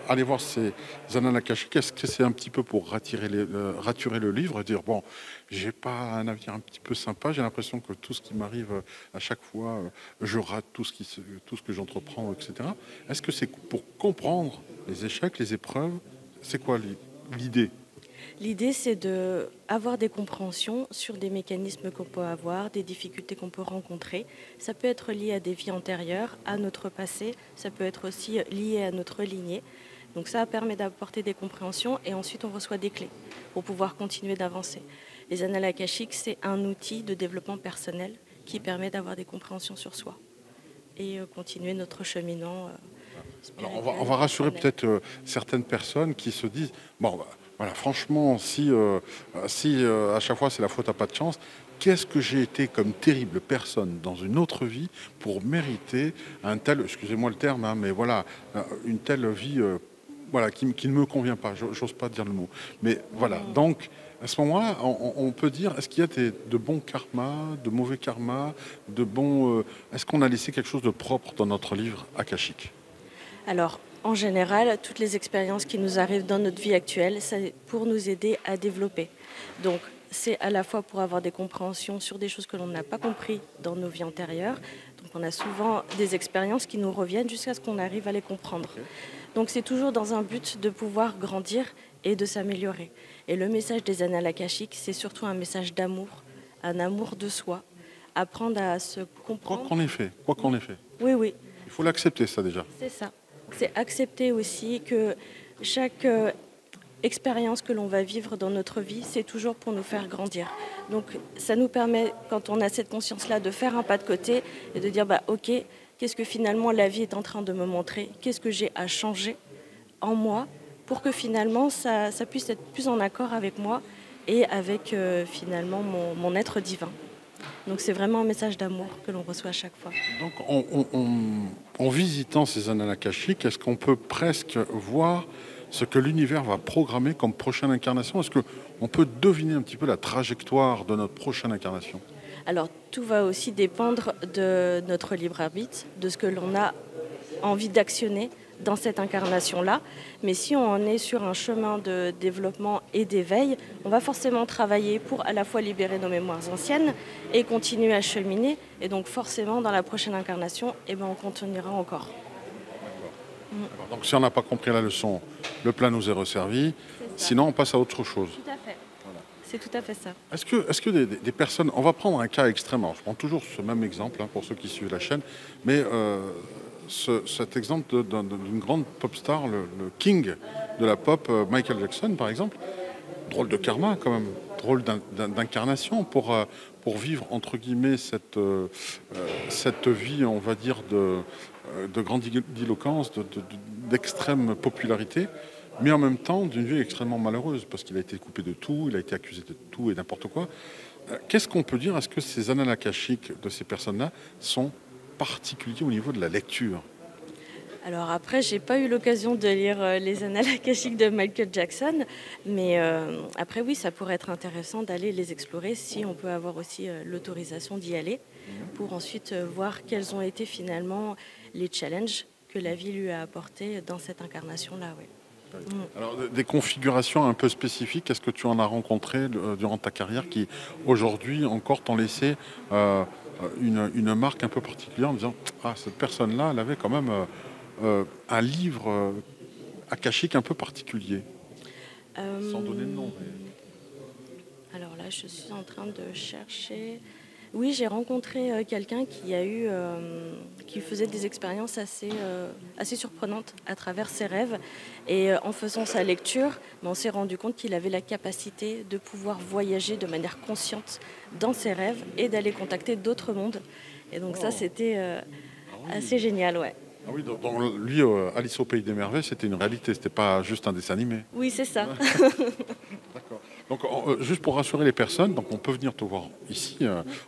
aller voir ces annales akashiques, est-ce que c'est un petit peu pour raturer le livre et dire, bon, j'ai pas un avenir un petit peu sympa, j'ai l'impression que tout ce qui m'arrive à chaque fois, je rate tout ce que j'entreprends, etc. Est-ce que c'est pour comprendre les échecs, les épreuves? C'est quoi l'idée? L'idée, c'est d'avoir des compréhensions sur des mécanismes qu'on peut avoir, des difficultés qu'on peut rencontrer. Ça peut être lié à des vies antérieures, à notre passé. Ça peut être aussi lié à notre lignée. Donc ça permet d'apporter des compréhensions et ensuite on reçoit des clés pour pouvoir continuer d'avancer. Les annales akashiques, c'est un outil de développement personnel qui permet d'avoir des compréhensions sur soi et continuer notre cheminement spirituel. Alors on va rassurer peut-être certaines personnes qui se disent, bon, voilà, franchement, si à chaque fois c'est la faute à pas de chance, qu'est-ce que j'ai été comme terrible personne dans une autre vie pour mériter un tel, excusez-moi le terme, hein, mais voilà, une telle vie voilà, qui ne me convient pas, j'ose pas dire le mot. Mais voilà, donc à ce moment-là, on peut dire, est-ce qu'il y a de bons karmas, de mauvais karmas, est-ce qu'on a laissé quelque chose de propre dans notre livre akashique? Alors, en général, toutes les expériences qui nous arrivent dans notre vie actuelle, c'est pour nous aider à développer. Donc, c'est à la fois pour avoir des compréhensions sur des choses que l'on n'a pas compris dans nos vies antérieures. Donc, on a souvent des expériences qui nous reviennent jusqu'à ce qu'on arrive à les comprendre. Donc, c'est toujours dans un but de pouvoir grandir et de s'améliorer. Et le message des annales akashiques, c'est surtout un message d'amour, un amour de soi, apprendre à se comprendre. Quoi qu'on ait fait. Oui, oui. Il faut l'accepter, ça, déjà. C'est ça. C'est accepter aussi que chaque expérience que l'on va vivre dans notre vie, c'est toujours pour nous faire grandir. Donc ça nous permet, quand on a cette conscience-là, de faire un pas de côté et de dire, ok, qu'est-ce que finalement la vie est en train de me montrer? Qu'est-ce que j'ai à changer en moi pour que finalement ça puisse être plus en accord avec moi et avec finalement mon être divin. Donc c'est vraiment un message d'amour que l'on reçoit à chaque fois. Donc en visitant ces annales akashiques, est-ce qu'on peut presque voir ce que l'univers va programmer comme prochaine incarnation? Est-ce qu'on peut deviner un petit peu la trajectoire de notre prochaine incarnation? Alors tout va aussi dépendre de notre libre arbitre, de ce que l'on a envie d'actionner dans cette incarnation-là. Mais si on est sur un chemin de développement et d'éveil, on va forcément travailler pour à la fois libérer nos mémoires anciennes et continuer à cheminer. Et donc forcément, dans la prochaine incarnation, on continuera encore. Donc si on n'a pas compris la leçon, le plat nous est resservi. Sinon, on passe à autre chose. Tout à fait. Voilà. C'est tout à fait ça. Est-ce que des personnes... On va prendre un cas extrême. Alors, je prends toujours ce même exemple pour ceux qui suivent la chaîne. Mais... cet exemple d'une grande pop star, le king de la pop, Michael Jackson par exemple, drôle de karma quand même, drôle d'incarnation pour vivre entre guillemets cette vie, on va dire, de grandiloquence, d'extrême popularité, mais en même temps d'une vie extrêmement malheureuse parce qu'il a été coupé de tout, il a été accusé de tout et n'importe quoi. Qu'est-ce qu'on peut dire? Est-ce que ces annales akashiques de ces personnes-là sont particuliers au niveau de la lecture? Alors après, j'ai pas eu l'occasion de lire les annales akashiques de Michael Jackson, mais après oui, ça pourrait être intéressant d'aller les explorer si on peut avoir aussi l'autorisation d'y aller, pour ensuite voir quels ont été finalement les challenges que la vie lui a apportés dans cette incarnation-là. Ouais. Alors, des configurations un peu spécifiques, est-ce que tu en as rencontré durant ta carrière qui, aujourd'hui, encore t'ont laissé une marque un peu particulière en disant « Ah, cette personne-là, elle avait quand même un livre akashique un peu particulier ». Sans donner de nom. Alors là, je suis en train de chercher. Oui, j'ai rencontré quelqu'un qui faisait des expériences assez surprenantes à travers ses rêves. Et en faisant sa lecture, on s'est rendu compte qu'il avait la capacité de pouvoir voyager de manière consciente dans ses rêves et d'aller contacter d'autres mondes. Et donc ça, c'était assez génial, ouais. Ah oui, donc lui, Alice au Pays des Merveilles, c'était une réalité, c'était pas juste un dessin animé. Oui, c'est ça. D'accord. Donc, juste pour rassurer les personnes, donc on peut venir te voir ici,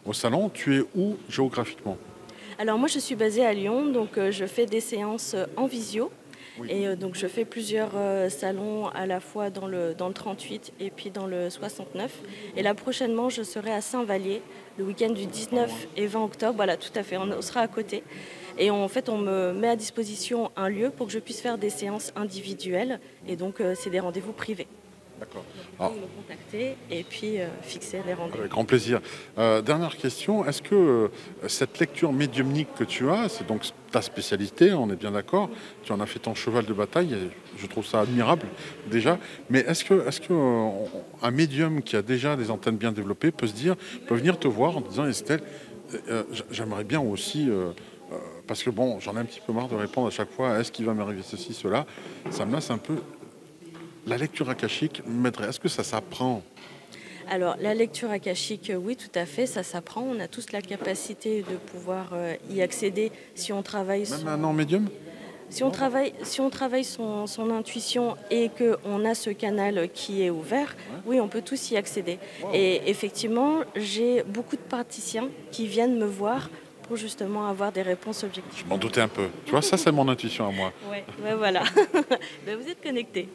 au salon. Tu es où géographiquement? Alors moi, je suis basée à Lyon, donc je fais des séances en visio. Oui. Et donc je fais plusieurs salons à la fois dans le 38 et puis dans le 69. Et là prochainement, je serai à Saint-Vallier le week-end du 19 et 20 octobre. Voilà, tout à fait, on sera à côté. Et en fait, on me met à disposition un lieu pour que je puisse faire des séances individuelles. Et donc, c'est des rendez-vous privés. D'accord. Vous pouvez me contacter et puis fixer des rendez-vous. Avec grand plaisir. Dernière question, est-ce que cette lecture médiumnique que tu as, c'est donc ta spécialité, on est bien d'accord, tu en as fait ton cheval de bataille, et je trouve ça admirable déjà, mais est-ce que un médium qui a déjà des antennes bien développées peut venir te voir en te disant Estelle, j'aimerais bien aussi... parce que bon, j'en ai un petit peu marre de répondre à chaque fois, est-ce qu'il va m'arriver ceci, cela, ça me lasse un peu. La lecture akashique m'aiderait. Est-ce que ça s'apprend? Alors, la lecture akashique, oui, tout à fait, ça s'apprend. On a tous la capacité de pouvoir y accéder si on travaille... Même un non-médium? Si on travaille son intuition et qu'on a ce canal qui est ouvert, oui, on peut tous y accéder. Et effectivement, j'ai beaucoup de praticiens qui viennent me voir pour justement avoir des réponses objectives. Je m'en doutais un peu. Tu vois, ça, c'est mon intuition à moi. Ouais, voilà. Ben, vous êtes connectés.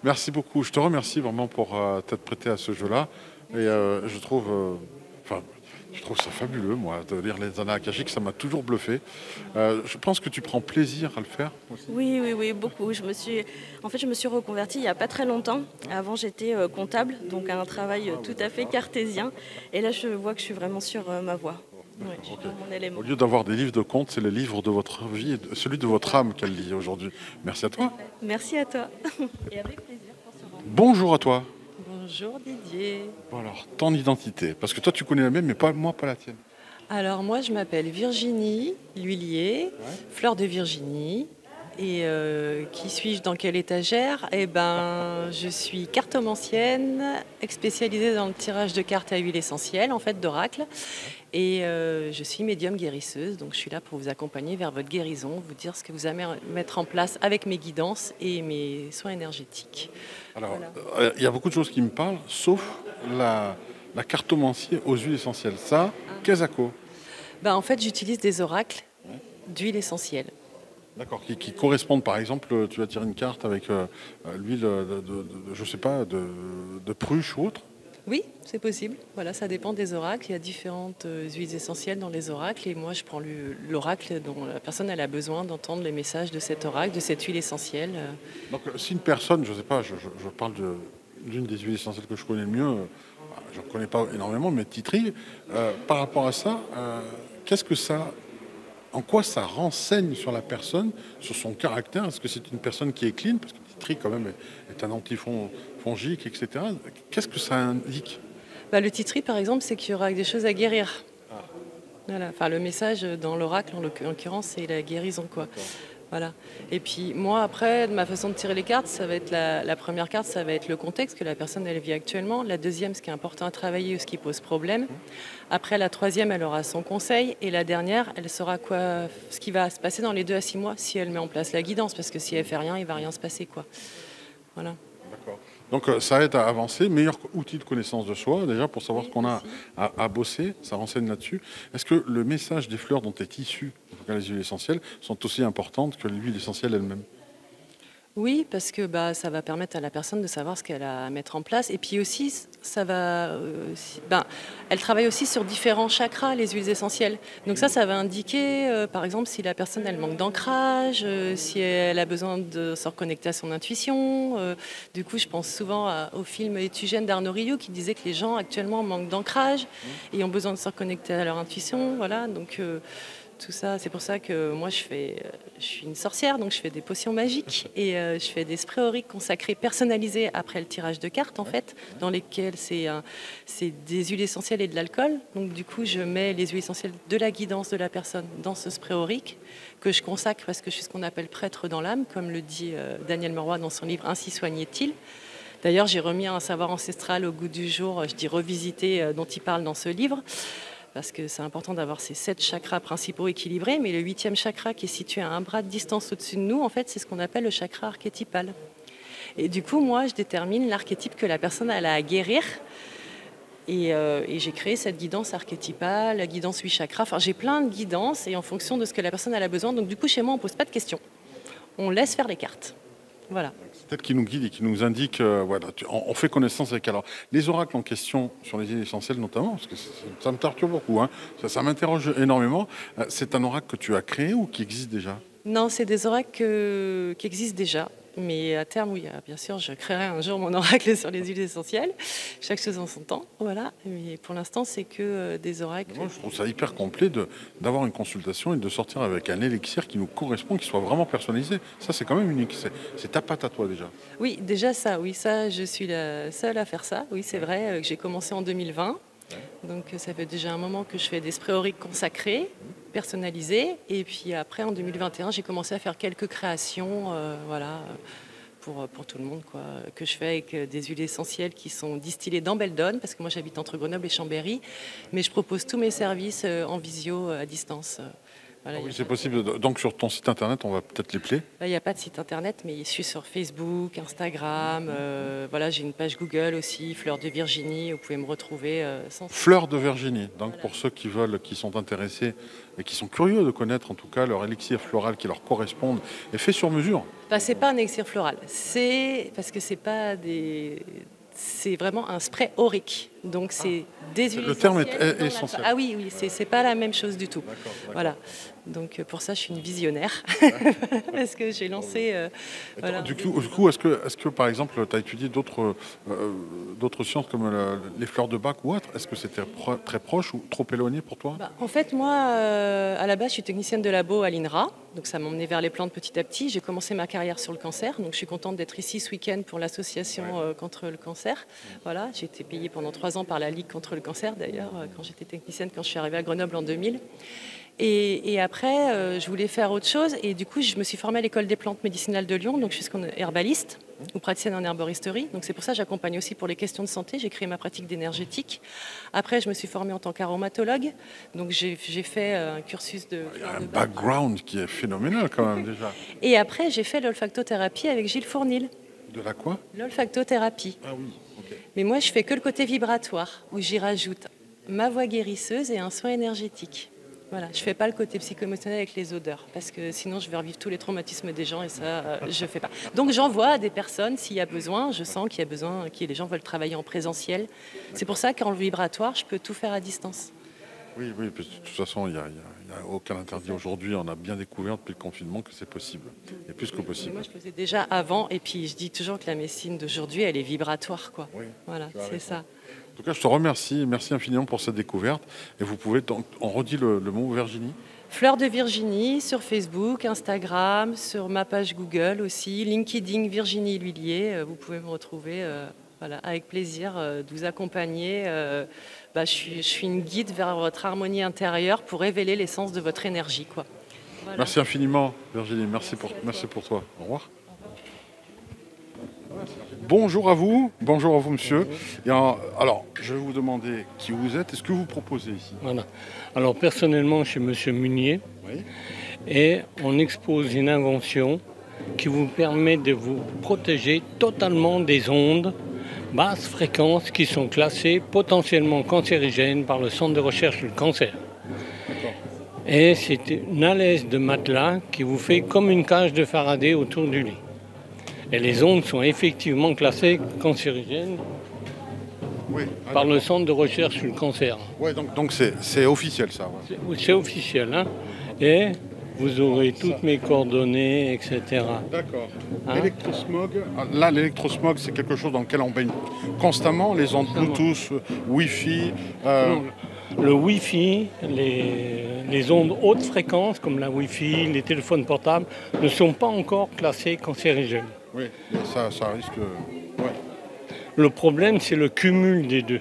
Merci beaucoup. Je te remercie vraiment pour t'être prêté à ce jeu-là. Et je trouve ça fabuleux, moi, de lire les annales akashiques. Ça m'a toujours bluffé. Je pense que tu prends plaisir à le faire aussi. Oui, beaucoup. Je me suis reconvertie il n'y a pas très longtemps. Avant, j'étais comptable, donc un travail tout à fait cartésien. Et là, je vois que je suis vraiment sur ma voie. Ouais, je suis dans mon élément. Au lieu d'avoir des livres de contes, c'est le livre de votre vie, celui de votre âme qu'elle lit aujourd'hui. Merci à toi. Merci à toi. Et avec plaisir pour se rendre. Bonjour à toi. Bonjour Didier. Bon alors, ton identité, parce que toi tu connais la mienne, mais pas moi, pas la tienne. Alors moi je m'appelle Virginie L'Huillier, fleur de Virginie. Et qui suis-je dans quelle étagère? Eh ben, je suis cartomancienne, spécialisée dans le tirage de cartes à huile essentielle, en fait d'oracle. Et je suis médium guérisseuse, donc je suis là pour vous accompagner vers votre guérison, vous dire ce que vous allez mettre en place avec mes guidances et mes soins énergétiques. Alors, Voilà. il y a beaucoup de choses qui me parlent, sauf la cartomancie aux huiles essentielles. Ça, Kezako. Ben, en fait, j'utilise des oracles d'huile essentielle. D'accord, qui correspondent, par exemple, tu vas tirer une carte avec l'huile je sais pas, de pruche ou autre. Oui, c'est possible. Voilà, ça dépend des oracles. Il y a différentes huiles essentielles dans les oracles. Et moi, je prends l'oracle dont la personne elle a besoin d'entendre les messages de cet oracle, de cette huile essentielle. Donc, si une personne, je sais pas, je parle d'une des huiles essentielles que je connais le mieux, je ne connais pas énormément, mais Titri, par rapport à ça, en quoi ça renseigne sur la personne, sur son caractère? Est-ce que c'est une personne qui est clean? Parce que Titri, quand même, est un antifongique, etc. Qu'est-ce que ça indique? Le titri, par exemple, c'est qu'il y aura des choses à guérir. Voilà. Enfin, le message dans l'oracle, en l'occurrence, c'est la guérison, quoi. Voilà. Et puis moi, après, de ma façon de tirer les cartes, ça va être la première carte, ça va être le contexte que la personne elle vit actuellement. La deuxième, ce qui est important à travailler ou ce qui pose problème. Après, la troisième, elle aura son conseil. Et la dernière, elle saura ce qui va se passer dans les 2 à 6 mois si elle met en place la guidance. Parce que si elle fait rien, il va rien se passer, quoi. Voilà. D'accord. Donc ça aide à avancer, meilleur outil de connaissance de soi, déjà pour savoir ce qu'on a à bosser, ça renseigne là-dessus. Est-ce que le message des fleurs dont est issu, en tout cas les huiles essentielles, sont aussi importantes que l'huile essentielle elle-même? Oui, parce que ça va permettre à la personne de savoir ce qu'elle a à mettre en place. Et puis aussi, ça va, elle travaille aussi sur différents chakras, les huiles essentielles. Donc ça va indiquer, par exemple, si la personne elle manque d'ancrage, si elle a besoin de se reconnecter à son intuition. Du coup, je pense souvent au film Étugène d'Arnaud Rioux qui disait que les gens actuellement manquent d'ancrage et ont besoin de se reconnecter à leur intuition. Voilà, donc tout ça, c'est pour ça que moi je suis une sorcière, donc je fais des potions magiques et je fais des sprays auriques consacrés, personnalisés après le tirage de cartes en fait, dans lesquels c'est des huiles essentielles et de l'alcool. Donc du coup, je mets les huiles essentielles de la guidance de la personne dans ce spray aurique que je consacre parce que je suis ce qu'on appelle prêtre dans l'âme, comme le dit Daniel Meroy dans son livre Ainsi soignait-il. D'ailleurs, j'ai remis un savoir ancestral au goût du jour, je dis revisité, dont il parle dans ce livre. Parce que c'est important d'avoir ces 7 chakras principaux équilibrés, mais le 8e chakra qui est situé à un bras de distance au-dessus de nous, en fait, c'est ce qu'on appelle le chakra archétypal. Et du coup, moi, je détermine l'archétype que la personne a à guérir. Et j'ai créé cette guidance archétypale, la guidance 8 chakras. Enfin, j'ai plein de guidances et en fonction de ce que la personne a besoin. Donc du coup, chez moi, on ne pose pas de questions. On laisse faire les cartes. Voilà. C'est elle qui nous guide et qui nous indique, voilà, on fait connaissance avec. Alors, les oracles en question sur les huiles essentielles notamment, parce que ça me torture beaucoup, hein, ça m'interroge énormément. C'est un oracle que tu as créé ou qui existe déjà? Non, c'est des oracles qui existent déjà. Mais à terme, oui, bien sûr, je créerai un jour mon oracle sur les huiles essentielles. Chaque chose en son temps, voilà. Mais pour l'instant, c'est que des oracles. Moi, je trouve ça hyper complet d'avoir une consultation et de sortir avec un élixir qui nous correspond, qui soit vraiment personnalisé. Ça, c'est quand même unique. C'est ta patte à toi déjà. Oui, déjà ça, je suis la seule à faire ça. Oui, c'est vrai que j'ai commencé en 2020. Donc ça fait déjà un moment que je fais des sprays auriques consacrés, personnalisés. Et puis après, en 2021, j'ai commencé à faire quelques créations, pour tout le monde, quoi, que je fais avec des huiles essentielles qui sont distillées dans Beldon, parce que moi j'habite entre Grenoble et Chambéry. Mais je propose tous mes services en visio, à distance. Voilà, oui, c'est possible. Donc sur ton site internet, on va peut-être les player. Là, il n'y a pas de site internet, mais je suis sur Facebook, Instagram. Voilà, j'ai une page Google aussi, Fleur de Virginie. Vous pouvez me retrouver sans. Fleur de Virginie. Donc Voilà. pour ceux qui veulent, qui sont intéressés et qui sont curieux de connaître en tout cas leur élixir floral qui leur corresponde et fait sur mesure. C'est pas un élixir floral. C'est parce que c'est pas des. C'est vraiment un spray aurique. Donc c'est des huiles. Le terme est essentielles essentiel. Ah oui, c'est pas la même chose du tout. D'accord. Voilà. Donc pour ça, je suis une visionnaire parce que j'ai lancé. Voilà. Du coup, est-ce que par exemple, tu as étudié d'autres sciences comme les fleurs de Bach ou autres? Est-ce que c'était très proche ou trop éloigné pour toi? En fait, moi, à la base, je suis technicienne de labo à l'INRA. Donc ça m'a emmenée vers les plantes petit à petit. J'ai commencé ma carrière sur le cancer. Donc je suis contente d'être ici ce week-end pour l'association contre le cancer. Voilà, j'ai été payée pendant 3 ans par la Ligue contre le cancer d'ailleurs, quand j'étais technicienne, quand je suis arrivée à Grenoble en 2000. Et après, je voulais faire autre chose. Et du coup, je me suis formée à l'école des plantes médicinales de Lyon. Donc, je suis herbaliste ou praticienne en herboristerie. Donc, c'est pour ça que j'accompagne aussi pour les questions de santé. J'ai créé ma pratique d'énergétique. Après, je me suis formée en tant qu'aromatologue. Donc, j'ai fait un cursus de. Il y a un background qui est phénoménal quand même déjà. Et après, j'ai fait l'olfactothérapie avec Gilles Fournil. De la quoi? L'olfactothérapie. Ah oui, ok. Mais moi, je fais que le côté vibratoire, où j'y rajoute ma voix guérisseuse et un soin énergétique. Voilà, je ne fais pas le côté psycho-émotionnel avec les odeurs, parce que sinon je vais revivre tous les traumatismes des gens et ça, je ne fais pas. Donc j'envoie à des personnes s'il y a besoin, je sens qu'il y a besoin, que les gens veulent travailler en présentiel. C'est pour ça qu'en vibratoire, je peux tout faire à distance. Oui, de toute façon, il n'y a aucun interdit aujourd'hui. On a bien découvert depuis le confinement que c'est possible, et plus que possible. Moi, je faisais déjà avant, et puis je dis toujours que la médecine d'aujourd'hui, elle est vibratoire, quoi. Oui, voilà, c'est ça. En tout cas, je te remercie. Merci infiniment pour cette découverte. Et vous pouvez, on redit le mot Virginie. Fleur de Virginie sur Facebook, Instagram, sur ma page Google aussi, LinkedIn Virginie L'Huillier. Vous pouvez me retrouver voilà, avec plaisir de vous accompagner. Je suis une guide vers votre harmonie intérieure pour révéler l'essence de votre énergie, quoi. Voilà. Merci infiniment, Virginie. Merci pour toi. Au revoir. Bonjour à vous, monsieur. Et alors, je vais vous demander qui vous êtes et ce que vous proposez ici. Voilà. Alors, personnellement, je suis monsieur Munier. Oui. Et on expose une invention qui vous permet de vous protéger totalement des ondes basse fréquence qui sont classées potentiellement cancérigènes par le Centre de recherche du cancer. Et c'est une alaise de matelas qui vous fait comme une cage de Faraday autour du lit. Et les ondes sont effectivement classées cancérigènes par le Centre de recherche sur le cancer. Ouais, donc c'est officiel ça. Ouais. C'est officiel, hein. Et vous aurez toutes mes coordonnées, etc. D'accord. Hein? L'électrosmog, là l'électrosmog c'est quelque chose dans lequel on baigne constamment, les ondes Bluetooth, Wi-Fi. Le Wi-Fi, les ondes haute fréquence comme la Wi-Fi, les téléphones portables ne sont pas encore classés cancérigènes. Oui, mais ça risque... Ouais. Le problème c'est le cumul des deux.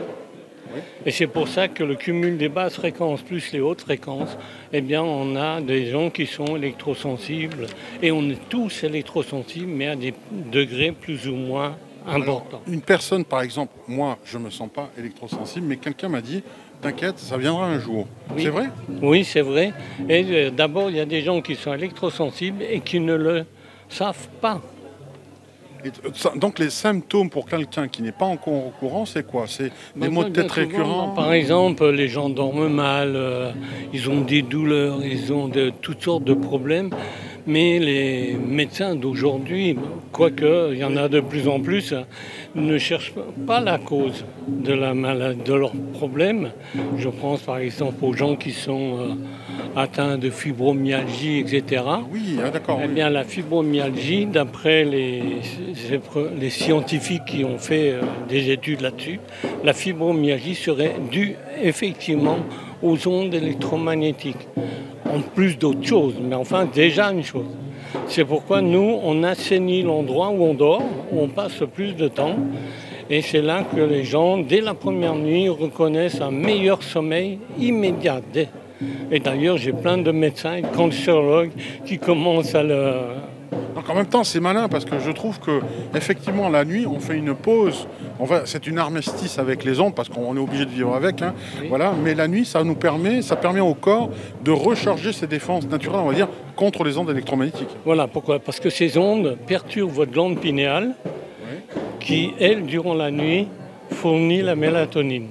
Et c'est pour ça que le cumul des basses fréquences plus les hautes fréquences, eh bien on a des gens qui sont électrosensibles et on est tous électrosensibles mais à des degrés plus ou moins importants. Alors, une personne par exemple, moi je me sens pas électrosensible mais quelqu'un m'a dit t'inquiète ça viendra un jour. Oui. C'est vrai ? Oui c'est vrai. Et d'abord il y a des gens qui sont électrosensibles et qui ne le savent pas. Donc les symptômes pour quelqu'un qui n'est pas encore au courant, c'est quoi? C'est des maux de tête récurrents? Par exemple, les gens dorment mal, ils ont des douleurs, ils ont toutes sortes de problèmes. Mais les médecins d'aujourd'hui, quoique il y en a de plus en plus, ne cherchent pas la cause de la maladie, de leurs problèmes. Je pense par exemple aux gens qui sont atteints de fibromyalgie, etc. Oui, d'accord. Eh bien, la fibromyalgie, d'après les scientifiques qui ont fait des études là-dessus, la fibromyalgie serait due effectivement aux ondes électromagnétiques. En plus d'autres choses, mais enfin déjà une chose. C'est pourquoi nous, on assainit l'endroit où on dort, où on passe plus de temps. Et c'est là que les gens, dès la première nuit, reconnaissent un meilleur sommeil immédiat. Et d'ailleurs, j'ai plein de médecins et de cancérologues qui commencent à le... Donc en même temps, c'est malin parce que je trouve que effectivement la nuit, on fait une pause. C'est une armistice avec les ondes parce qu'on est obligé de vivre avec. Hein, oui. Voilà. Mais la nuit, ça permet au corps de recharger ses défenses naturelles, on va dire, contre les ondes électromagnétiques. Voilà pourquoi. Parce que ces ondes perturbent votre glande pinéale, qui, elle, durant la nuit, fournit la mélatonine.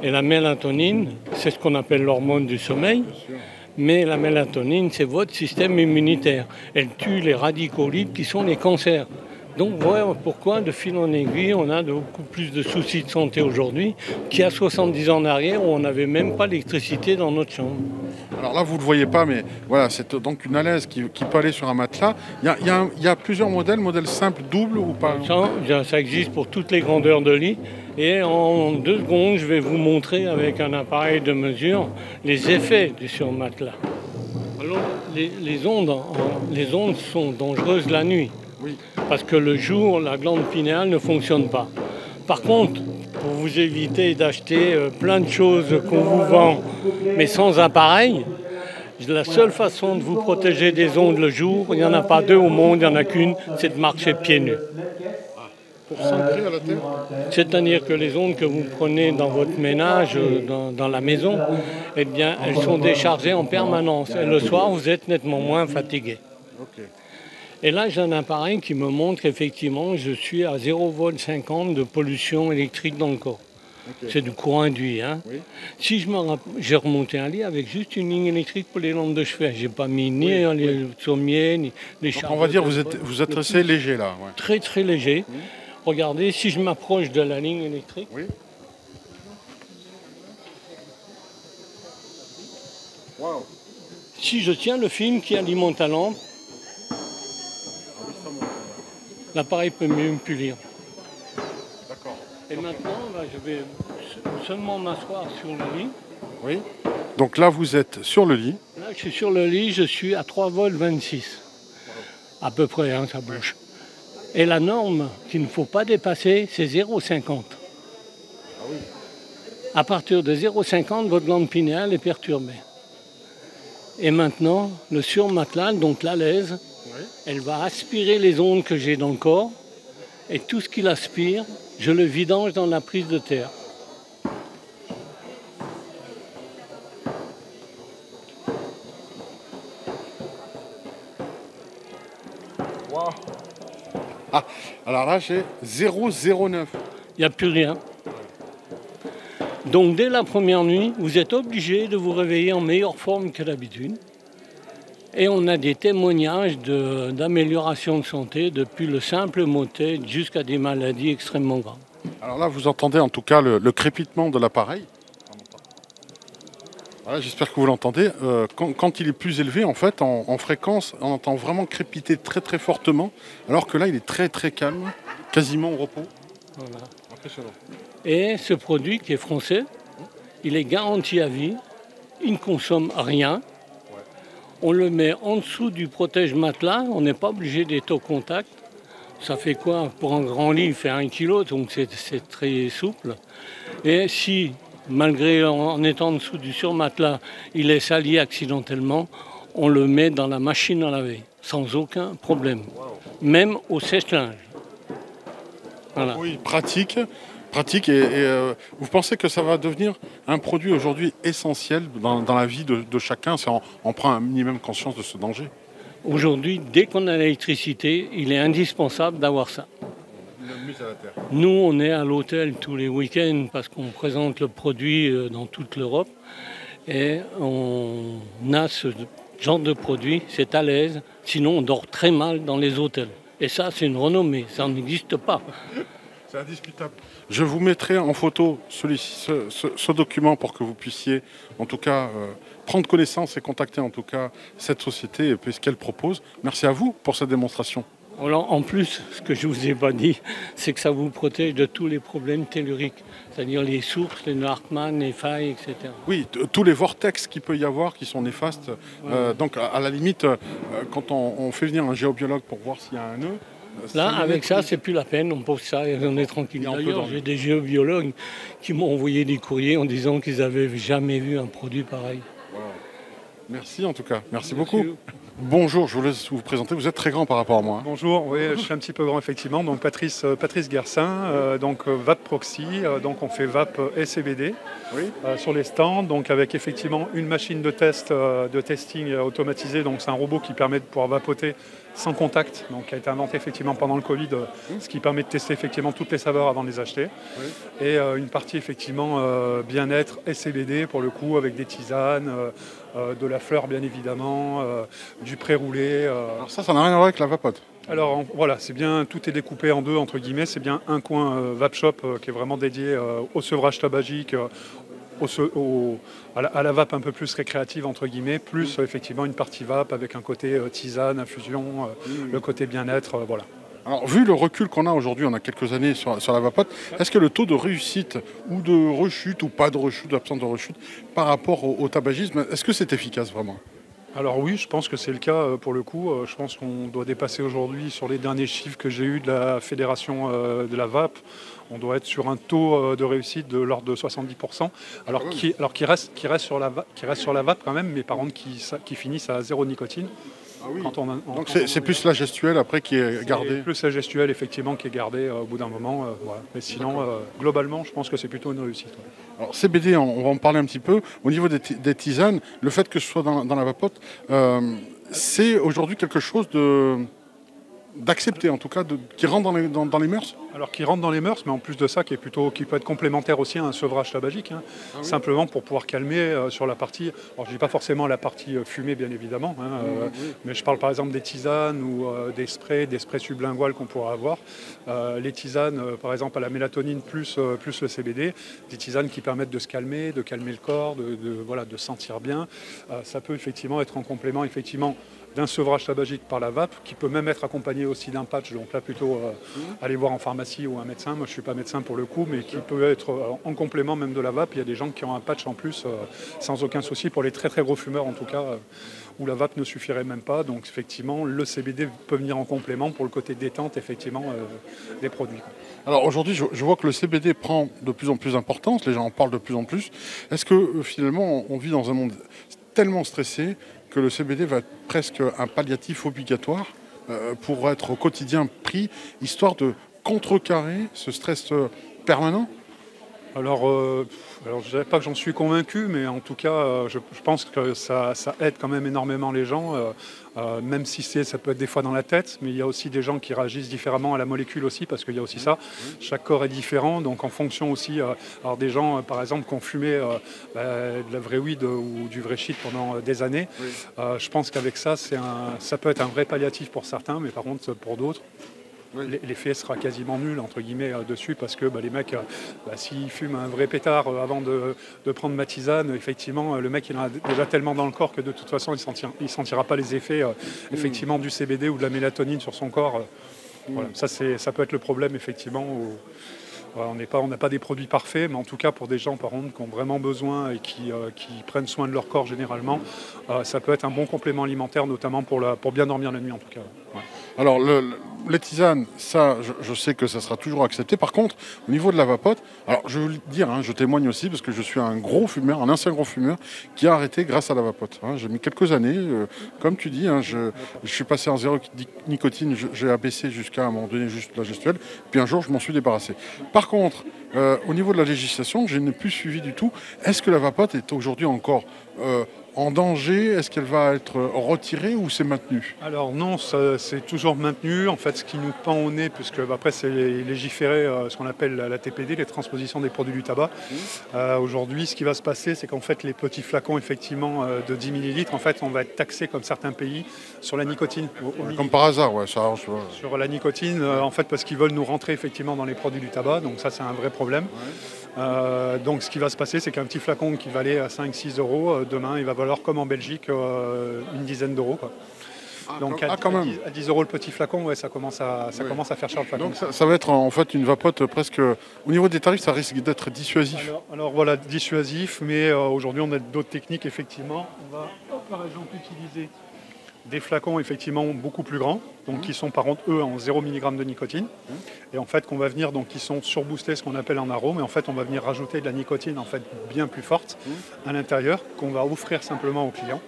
Et la mélatonine, c'est ce qu'on appelle l'hormone du sommeil. Mais la mélatonine, c'est votre système immunitaire. Elle tue les radicaux libres qui sont les cancers. Donc voilà pourquoi, de fil en aiguille, on a beaucoup plus de soucis de santé aujourd'hui qu'il y a 70 ans en arrière où on n'avait même pas l'électricité dans notre chambre. Alors là, vous ne le voyez pas, mais voilà, c'est donc une alaise qui peut aller sur un matelas. Il y a plusieurs modèles simples, doubles ou pas? Ça existe pour toutes les grandeurs de lit. Et en 2 secondes, je vais vous montrer avec un appareil de mesure les effets du surmatelas. Alors, les ondes sont dangereuses la nuit. Oui. Parce que le jour, la glande pinéale ne fonctionne pas. Par contre, pour vous éviter d'acheter plein de choses qu'on vous vend, mais sans appareil, la seule façon de vous protéger des ondes le jour, il n'y en a pas 2 au monde, il n'y en a qu'une, c'est de marcher pieds nus. Pour s'ancrer à la terre? C'est-à-dire que les ondes que vous prenez dans votre ménage, dans la maison, eh bien, elles sont déchargées en permanence. Et le soir, vous êtes nettement moins fatigué. Okay. Et là, j'ai un appareil qui me montre qu'effectivement, je suis à 0,50 V de pollution électrique dans le corps. Okay. C'est du courant induit. Hein. Oui. Si j'ai remonté un lit avec juste une ligne électrique pour les lampes de chevet. Je n'ai pas mis ni les sommiers, ni les charges. On va dire que vous êtes assez léger là. Ouais. Très très léger. Oui. Regardez, si je m'approche de la ligne électrique. Oui. Wow. Si je tiens le fil qui alimente la lampe, l'appareil peut mieux me punir. D'accord. Et maintenant, je vais seulement m'asseoir sur le lit. Oui. Donc là, vous êtes sur le lit. Là, je suis sur le lit, je suis à 3,26 V. À peu près, hein, ça bouge. Et la norme qu'il ne faut pas dépasser, c'est 0,50. Ah oui. À partir de 0,50, votre glande pinéale est perturbée. Et maintenant, le surmatelas, donc l'alaise, elle va aspirer les ondes que j'ai dans le corps. Et tout ce qu'il aspire, je le vidange dans la prise de terre. Ah, alors là, j'ai 0,09. Il n'y a plus rien. Donc dès la première nuit, vous êtes obligé de vous réveiller en meilleure forme que d'habitude. Et on a des témoignages d'amélioration de santé depuis le simple mot de tête jusqu'à des maladies extrêmement graves. Alors là, vous entendez en tout cas le crépitement de l'appareil. Voilà, j'espère que vous l'entendez. Quand il est plus élevé, en fait, en fréquence, on entend vraiment crépiter très très fortement, alors que là, il est très très calme, quasiment au repos. Voilà. Impressionnant. Et ce produit qui est français, il est garanti à vie, il ne consomme rien. On le met en dessous du protège-matelas, on n'est pas obligé d'être au contact. Ça fait quoi? Pour un grand lit, il fait 1 kg, donc c'est très souple. Et si, malgré en étant en dessous du surmatelas, il est sali accidentellement, on le met dans la machine à laver, sans aucun problème. Même au sèche-linge. Voilà. Oui, pratique. Et vous pensez que ça va devenir un produit aujourd'hui essentiel dans la vie de chacun si on prend un minimum conscience de ce danger? Aujourd'hui, dès qu'on a l'électricité, il est indispensable d'avoir ça. Une mise à la terre. Nous, on est à l'hôtel tous les week-ends parce qu'on présente le produit dans toute l'Europe. Et on a ce genre de produit, c'est à l'aise. Sinon, on dort très mal dans les hôtels. Et ça, c'est une renommée, ça n'existe pas. C'est indiscutable. Je vous mettrai en photo ce document pour que vous puissiez, en tout cas, prendre connaissance et contacter en tout cas cette société et puis ce qu'elle propose. Merci à vous pour cette démonstration. Alors, en plus, ce que je ne vous ai pas dit, c'est que ça vous protège de tous les problèmes telluriques, c'est-à-dire les sources, les nœuds Hartmann, les failles, etc. Oui, tous les vortex qu'il peut y avoir qui sont néfastes. Donc, à la limite, quand on fait venir un géobiologue pour voir s'il y a un nœud, là, avec ça, c'est plus la peine, on pose ça et on est tranquille. D'ailleurs, j'ai des géobiologues qui m'ont envoyé des courriers en disant qu'ils n'avaient jamais vu un produit pareil. Wow. Merci en tout cas, merci beaucoup. Bonjour, je vous laisse vous présenter, vous êtes très grand par rapport à moi. Bonjour, oui, je suis un petit peu grand effectivement, donc Patrice Guersin, donc VAP Proxy, donc on fait VAP et CBD sur les stands, donc avec effectivement une machine de test, de testing automatisée, donc c'est un robot qui permet de pouvoir vapoter sans contact, donc qui a été inventé effectivement pendant le Covid, ce qui permet de tester effectivement toutes les saveurs avant de les acheter. Et une partie effectivement bien-être et CBD pour le coup avec des tisanes, de la fleur bien évidemment, du pré-roulé. Alors ça n'a rien à voir avec la vapote. Alors voilà, c'est bien, tout est découpé en deux entre guillemets, c'est bien un coin Vape Shop qui est vraiment dédié au sevrage tabagique, à la vape un peu plus récréative entre guillemets, plus effectivement une partie vape avec un côté tisane, infusion, le côté bien-être, voilà. Alors, vu le recul qu'on a aujourd'hui, on a quelques années sur la vapote, est-ce que le taux de réussite ou de rechute ou pas de rechute, d'absence de rechute par rapport au tabagisme, est-ce que c'est efficace vraiment? Alors oui, je pense que c'est le cas pour le coup. Je pense qu'on doit dépasser aujourd'hui, sur les derniers chiffres que j'ai eus de la fédération de la vape, on doit être sur un taux de réussite de l'ordre de 70%, qui reste sur la vape quand même, mais par contre qui finissent à 0 nicotine. Ah oui. Donc c'est plus la gestuelle après qui est gardée. Plus la gestuelle effectivement qui est gardée au bout d'un moment. Voilà. Mais sinon, globalement, je pense que c'est plutôt une réussite. Ouais. Alors CBD, on va en parler un petit peu. Au niveau des tisanes, le fait que ce soit dans la vapote, c'est aujourd'hui quelque chose d'accepter en tout cas, qui rentre dans les mœurs? Alors qui rentre dans les mœurs, mais en plus de ça, qui peut être complémentaire aussi à un sevrage tabagique, simplement pour pouvoir calmer sur la partie, alors je dis pas forcément la partie fumée bien évidemment, mais je parle par exemple des tisanes ou des sprays sublinguales qu'on pourra avoir. Les tisanes, par exemple à la mélatonine plus le CBD, des tisanes qui permettent de se calmer, de calmer le corps, de sentir bien. Ça peut effectivement être en complément effectivement d'un sevrage tabagique par la vape, qui peut même être accompagné aussi d'un patch, donc là plutôt aller voir en pharmacie ou un médecin, moi je ne suis pas médecin pour le coup, mais qui peut être en complément même de la vape. Il y a des gens qui ont un patch en plus sans aucun souci, pour les très très gros fumeurs en tout cas, où la vape ne suffirait même pas, donc effectivement le CBD peut venir en complément pour le côté détente effectivement des produits. Alors aujourd'hui je vois que le CBD prend de plus en plus d'importance, les gens en parlent de plus en plus. Est-ce que finalement on vit dans un monde tellement stressé que le CBD va être presque un palliatif obligatoire pour être au quotidien pris, histoire de contrecarrer ce stress permanent? Alors je dirais pas que j'en suis convaincu, mais en tout cas, je pense que ça aide quand même énormément les gens, même si ça peut être des fois dans la tête, mais il y a aussi des gens qui réagissent différemment à la molécule aussi, parce qu'il y a aussi ça. Chaque corps est différent, donc en fonction aussi, alors des gens, par exemple, qui ont fumé de la vraie weed ou du vrai shit pendant des années, je pense qu'avec ça, ça peut être un vrai palliatif pour certains, mais par contre, pour d'autres, l'effet sera quasiment nul entre guillemets dessus, parce que les mecs, s'ils fument un vrai pétard avant de prendre ma tisane, effectivement le mec il en a déjà tellement dans le corps que de toute façon il sentira pas les effets effectivement du CBD ou de la mélatonine sur son corps. Voilà. Ça peut être le problème effectivement. On n'a pas des produits parfaits, mais en tout cas pour des gens par contre qui ont vraiment besoin et qui prennent soin de leur corps généralement, ça peut être un bon complément alimentaire, notamment pour bien dormir la nuit en tout cas. Ouais. Alors, les tisanes, ça, je sais que ça sera toujours accepté. Par contre, au niveau de la vapote, alors je veux le dire, je témoigne aussi parce que je suis un gros fumeur, un ancien gros fumeur qui a arrêté grâce à la vapote. J'ai mis quelques années, comme tu dis, je suis passé en zéro nicotine, j'ai abaissé jusqu'à un moment donné juste la gestuelle, puis un jour je m'en suis débarrassé. Par contre, au niveau de la législation, je n'ai plus suivi du tout. Est-ce que la vapote est aujourd'hui encore en danger? Est-ce qu'elle va être retirée ou c'est maintenu? Alors non, c'est toujours maintenu. En fait, ce qui nous pend au nez, puisque après c'est légiféré, ce qu'on appelle la TPD, les transpositions des produits du tabac. Aujourd'hui, ce qui va se passer, c'est qu'en fait les petits flacons effectivement de 10 millilitres, en fait, on va être taxé comme certains pays sur la nicotine. Comme par hasard, ouais, ça arrange. Sur la nicotine, en fait, parce qu'ils veulent nous rentrer effectivement dans les produits du tabac. Donc ça, c'est un vrai problème. Donc ce qui va se passer, c'est qu'un petit flacon qui valait à 5-6 euros, demain il va valoir comme en Belgique une dizaine d'euros. Donc à 10 euros le petit flacon, ça commence à faire cher le flacon. Donc ça va être en fait une vapote presque... Au niveau des tarifs, ça risque d'être dissuasif. Alors voilà, dissuasif, mais aujourd'hui on a d'autres techniques effectivement. On va par exemple utiliser des flacons effectivement beaucoup plus grands, donc qui sont par contre eux en 0 mg de nicotine, et en fait qu'on va venir, donc qui sont surboostés, ce qu'on appelle en arôme, et en fait on va venir rajouter de la nicotine en fait bien plus forte à l'intérieur, qu'on va offrir simplement aux clients.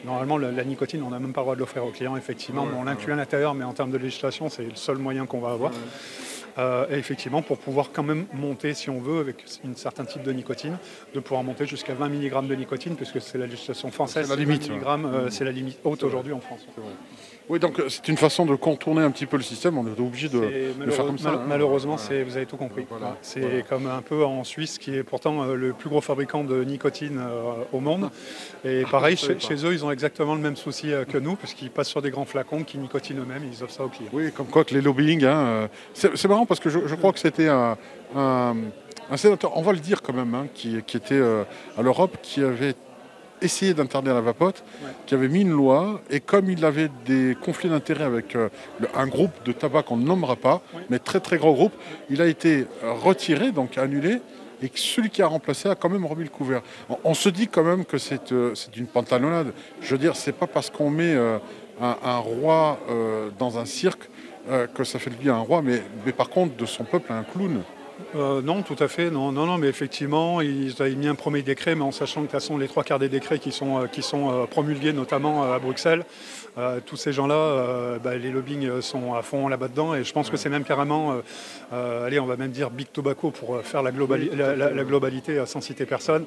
Normalement la nicotine on n'a même pas le droit de l'offrir aux clients effectivement, on l'inclut à l'intérieur, mais en termes de législation c'est le seul moyen qu'on va avoir. Et effectivement, pour pouvoir quand même monter, si on veut, avec un certain type de nicotine, de pouvoir monter jusqu'à 20 mg de nicotine, puisque c'est la législation française. C'est la limite. C'est la limite haute aujourd'hui en France. Oui, donc c'est une façon de contourner un petit peu le système, on est obligé de faire comme ça. Malheureusement, vous avez tout compris. C'est comme un peu en Suisse, qui est pourtant le plus gros fabricant de nicotine au monde. Et pareil, chez eux, ils ont exactement le même souci que nous, parce qu'ils passent sur des grands flacons qui nicotinent eux-mêmes, ils offrent ça aux clients. Oui, comme quoi que les lobbying, c'est marrant parce que je crois que c'était un sénateur, on va le dire quand même, qui était à l'Europe, qui avait essayé d'interdire la vapote, qui avait mis une loi, et comme il avait des conflits d'intérêts avec un groupe de tabac qu'on ne nommera pas, mais très très gros groupe, il a été retiré, donc annulé, et celui qui a remplacé a quand même remis le couvert. On se dit quand même que c'est une pantalonnade. Je veux dire, c'est pas parce qu'on met un roi dans un cirque que ça fait de lui un roi, mais par contre de son peuple un clown. Non, tout à fait. Non, mais effectivement, ils avaient mis un premier décret, mais en sachant que de toute façon, les 3/4 des décrets qui sont promulgués, notamment à Bruxelles, tous ces gens-là, les lobbying sont à fond là-bas dedans, et je pense que c'est même carrément, on va même dire Big Tobacco pour faire la globalité sans citer personne,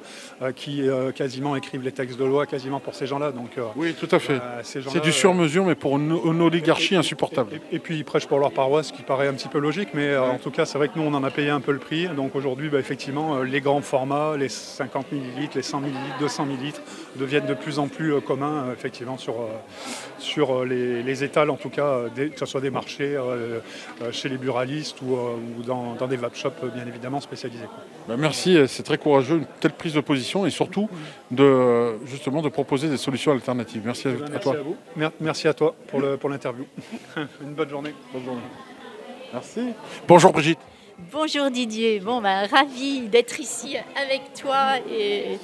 qui quasiment écrivent les textes de loi quasiment pour ces gens-là. Donc, oui, tout à fait. C'est du sur-mesure, mais pour une oligarchie insupportable. Et puis ils prêchent pour leur paroisse, ce qui paraît un petit peu logique, mais en tout cas, c'est vrai que nous, on en a payé un peu le prix. Donc aujourd'hui, effectivement, les grands formats, les 50 ml, les 100 ml, 200 ml deviennent de plus en plus communs, effectivement, sur les étals, en tout cas, que ce soit des marchés, chez les buralistes ou dans des vape shops, bien évidemment, spécialisés. Merci, c'est très courageux, une telle prise de position, et surtout justement de proposer des solutions alternatives. Merci à toi. À vous. Merci à toi pour l'interview. Une bonne journée. Bonne journée. Merci. Bonjour Brigitte. Bonjour Didier, ravi d'être ici avec toi et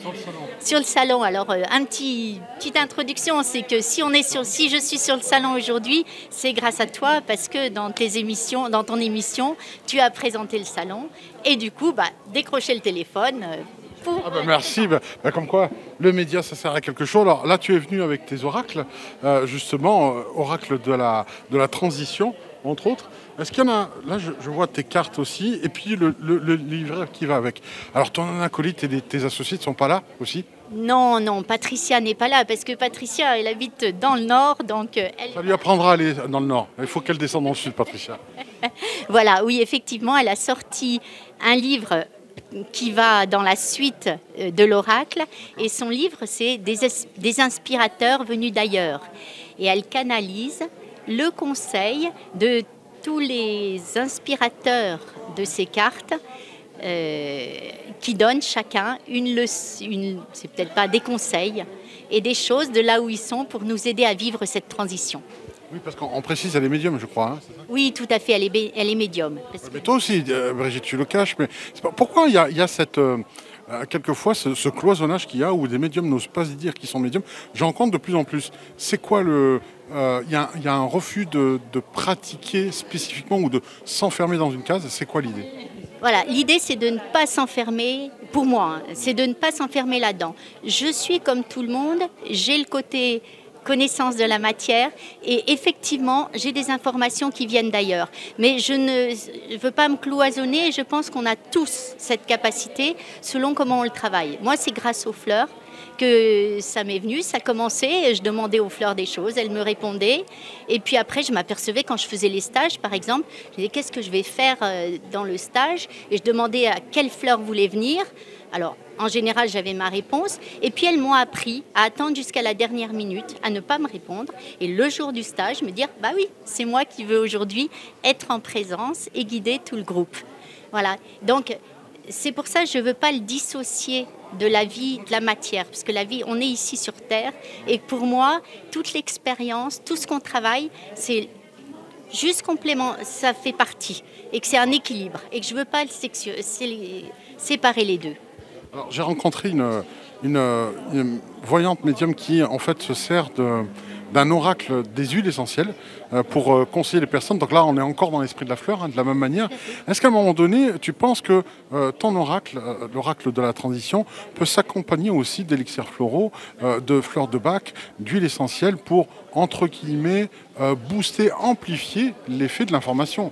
sur le salon. Alors petite introduction, c'est que si je suis sur le salon aujourd'hui, c'est grâce à toi, parce que dans ton émission, tu as présenté le salon, et du coup, décrocher le téléphone. Merci, comme quoi le média ça sert à quelque chose. Alors là tu es venu avec tes oracles, justement, oracle de la transition. entre autres. Est-ce qu'il y en a, là je vois tes cartes aussi, et puis le livret qui va avec. Alors ton acolyte et tes associés ne sont pas là aussi? Non, non, Patricia n'est pas là parce que Patricia, elle habite dans le nord, donc elle... Ça lui apprendra à aller dans le nord. Il faut qu'elle descende dans le sud, Patricia. Voilà, oui, effectivement, elle a sorti un livre qui va dans la suite de l'oracle, et son livre, c'est des inspirateurs venus d'ailleurs. Et elle canalise le conseil de tous les inspirateurs de ces cartes, qui donnent chacun c'est peut-être pas des conseils, et des choses de là où ils sont pour nous aider à vivre cette transition. Oui, parce qu'on précise, elle est médium, je crois. Hein, c'est ça? Oui, tout à fait, elle est médium. Mais toi aussi, Brigitte, tu le caches, mais pourquoi il y a cette... quelquefois, ce cloisonnage qu'il y a où des médiums n'osent pas se dire qu'ils sont médiums, j'en rencontre de plus en plus. C'est quoi le... Il y a un refus de pratiquer spécifiquement ou de s'enfermer dans une case. C'est quoi l'idée? Voilà, l'idée c'est de ne pas s'enfermer, pour moi, hein, c'est de ne pas s'enfermer là-dedans. Je suis comme tout le monde, j'ai le côté connaissance de la matière et effectivement j'ai des informations qui viennent d'ailleurs. Mais je ne veux pas me cloisonner et je pense qu'on a tous cette capacité selon comment on le travaille. Moi c'est grâce aux fleurs que ça m'est venu, ça commençait, je demandais aux fleurs des choses, elles me répondaient et puis après je m'apercevais quand je faisais les stages par exemple, je disais qu'est-ce que je vais faire dans le stage et je demandais à quelle fleur voulait venir. Alors, en général, j'avais ma réponse. Et puis, elles m'ont appris à attendre jusqu'à la dernière minute, à ne pas me répondre. Et le jour du stage, me dire, bah oui, c'est moi qui veux aujourd'hui être en présence et guider tout le groupe. Voilà. Donc, c'est pour ça que je ne veux pas le dissocier de la vie, de la matière. Parce que la vie, on est ici sur Terre. Et pour moi, toute l'expérience, tout ce qu'on travaille, c'est juste complément, ça fait partie. Et que c'est un équilibre. Et que je ne veux pas séparer les deux. Alors, j'ai rencontré une voyante médium qui en fait se sert d'un oracle des huiles essentielles pour conseiller les personnes. Donc là, on est encore dans l'esprit de la fleur, hein, de la même manière. Est-ce qu'à un moment donné, tu penses que ton oracle, l'oracle de la transition, peut s'accompagner aussi d'élixirs floraux, de fleurs de bac, d'huiles essentielles pour, entre guillemets, booster, amplifier l'effet de l'information?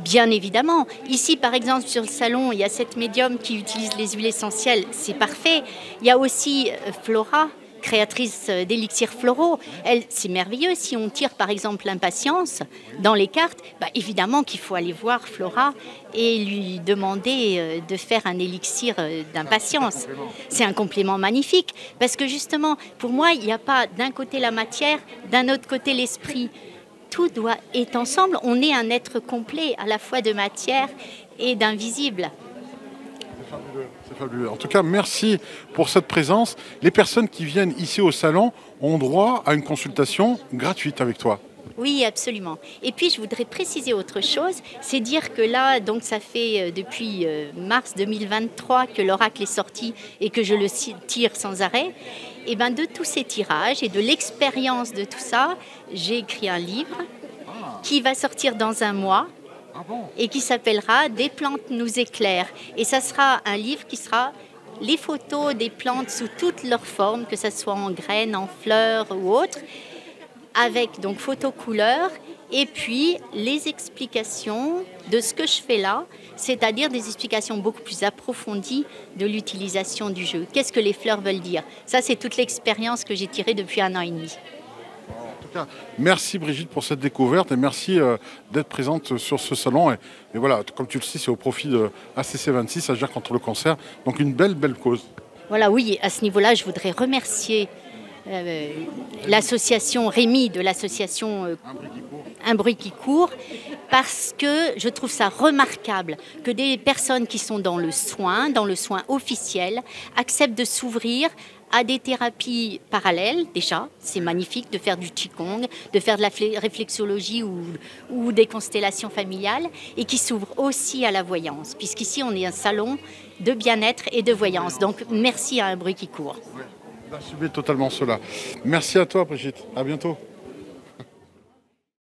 Bien évidemment. Ici, par exemple, sur le salon, il y a cette médium qui utilise les huiles essentielles. C'est parfait. Il y a aussi Flora, créatrice d'élixirs floraux. Elle, c'est merveilleux. Si on tire, par exemple, l'impatience dans les cartes, bah, évidemment qu'il faut aller voir Flora et lui demander de faire un élixir d'impatience. C'est un complément magnifique. Parce que justement, pour moi, il n'y a pas d'un côté la matière, d'un autre côté l'esprit. Tout doit être ensemble. On est un être complet, à la fois de matière et d'invisible. C'est fabuleux. En tout cas, merci pour cette présence. Les personnes qui viennent ici au salon ont droit à une consultation gratuite avec toi. Oui, absolument. Et puis, je voudrais préciser autre chose, c'est dire que là, donc ça fait depuis mars 2023 que l'oracle est sorti et que je le tire sans arrêt. Et bien, de tous ces tirages et de l'expérience de tout ça, j'ai écrit un livre qui va sortir dans un mois et qui s'appellera « Des plantes nous éclairent ». Et ça sera un livre qui sera les photos des plantes sous toutes leurs formes, que ce soit en graines, en fleurs ou autres, avec donc photos couleurs et puis les explications de ce que je fais là, c'est-à-dire des explications beaucoup plus approfondies de l'utilisation du jeu. Qu'est-ce que les fleurs veulent dire? Ça, c'est toute l'expérience que j'ai tirée depuis 1 an et demi. En tout cas, merci Brigitte pour cette découverte et merci d'être présente sur ce salon. Et voilà, comme tu le sais, c'est au profit de ACC26, Agir contre le cancer. Donc une belle cause. Voilà, oui, à ce niveau-là, je voudrais remercier l'association Rémi de l'association Un bruit qui court, parce que je trouve ça remarquable que des personnes qui sont dans le soin officiel, acceptent de s'ouvrir à des thérapies parallèles. Déjà, c'est magnifique de faire du Qigong, de faire de la réflexologie ou des constellations familiales, et qui s'ouvrent aussi à la voyance, puisqu'ici on est un salon de bien-être et de voyance. Donc merci à Un bruit qui court. D'assumer totalement cela. Merci à toi Brigitte, à bientôt.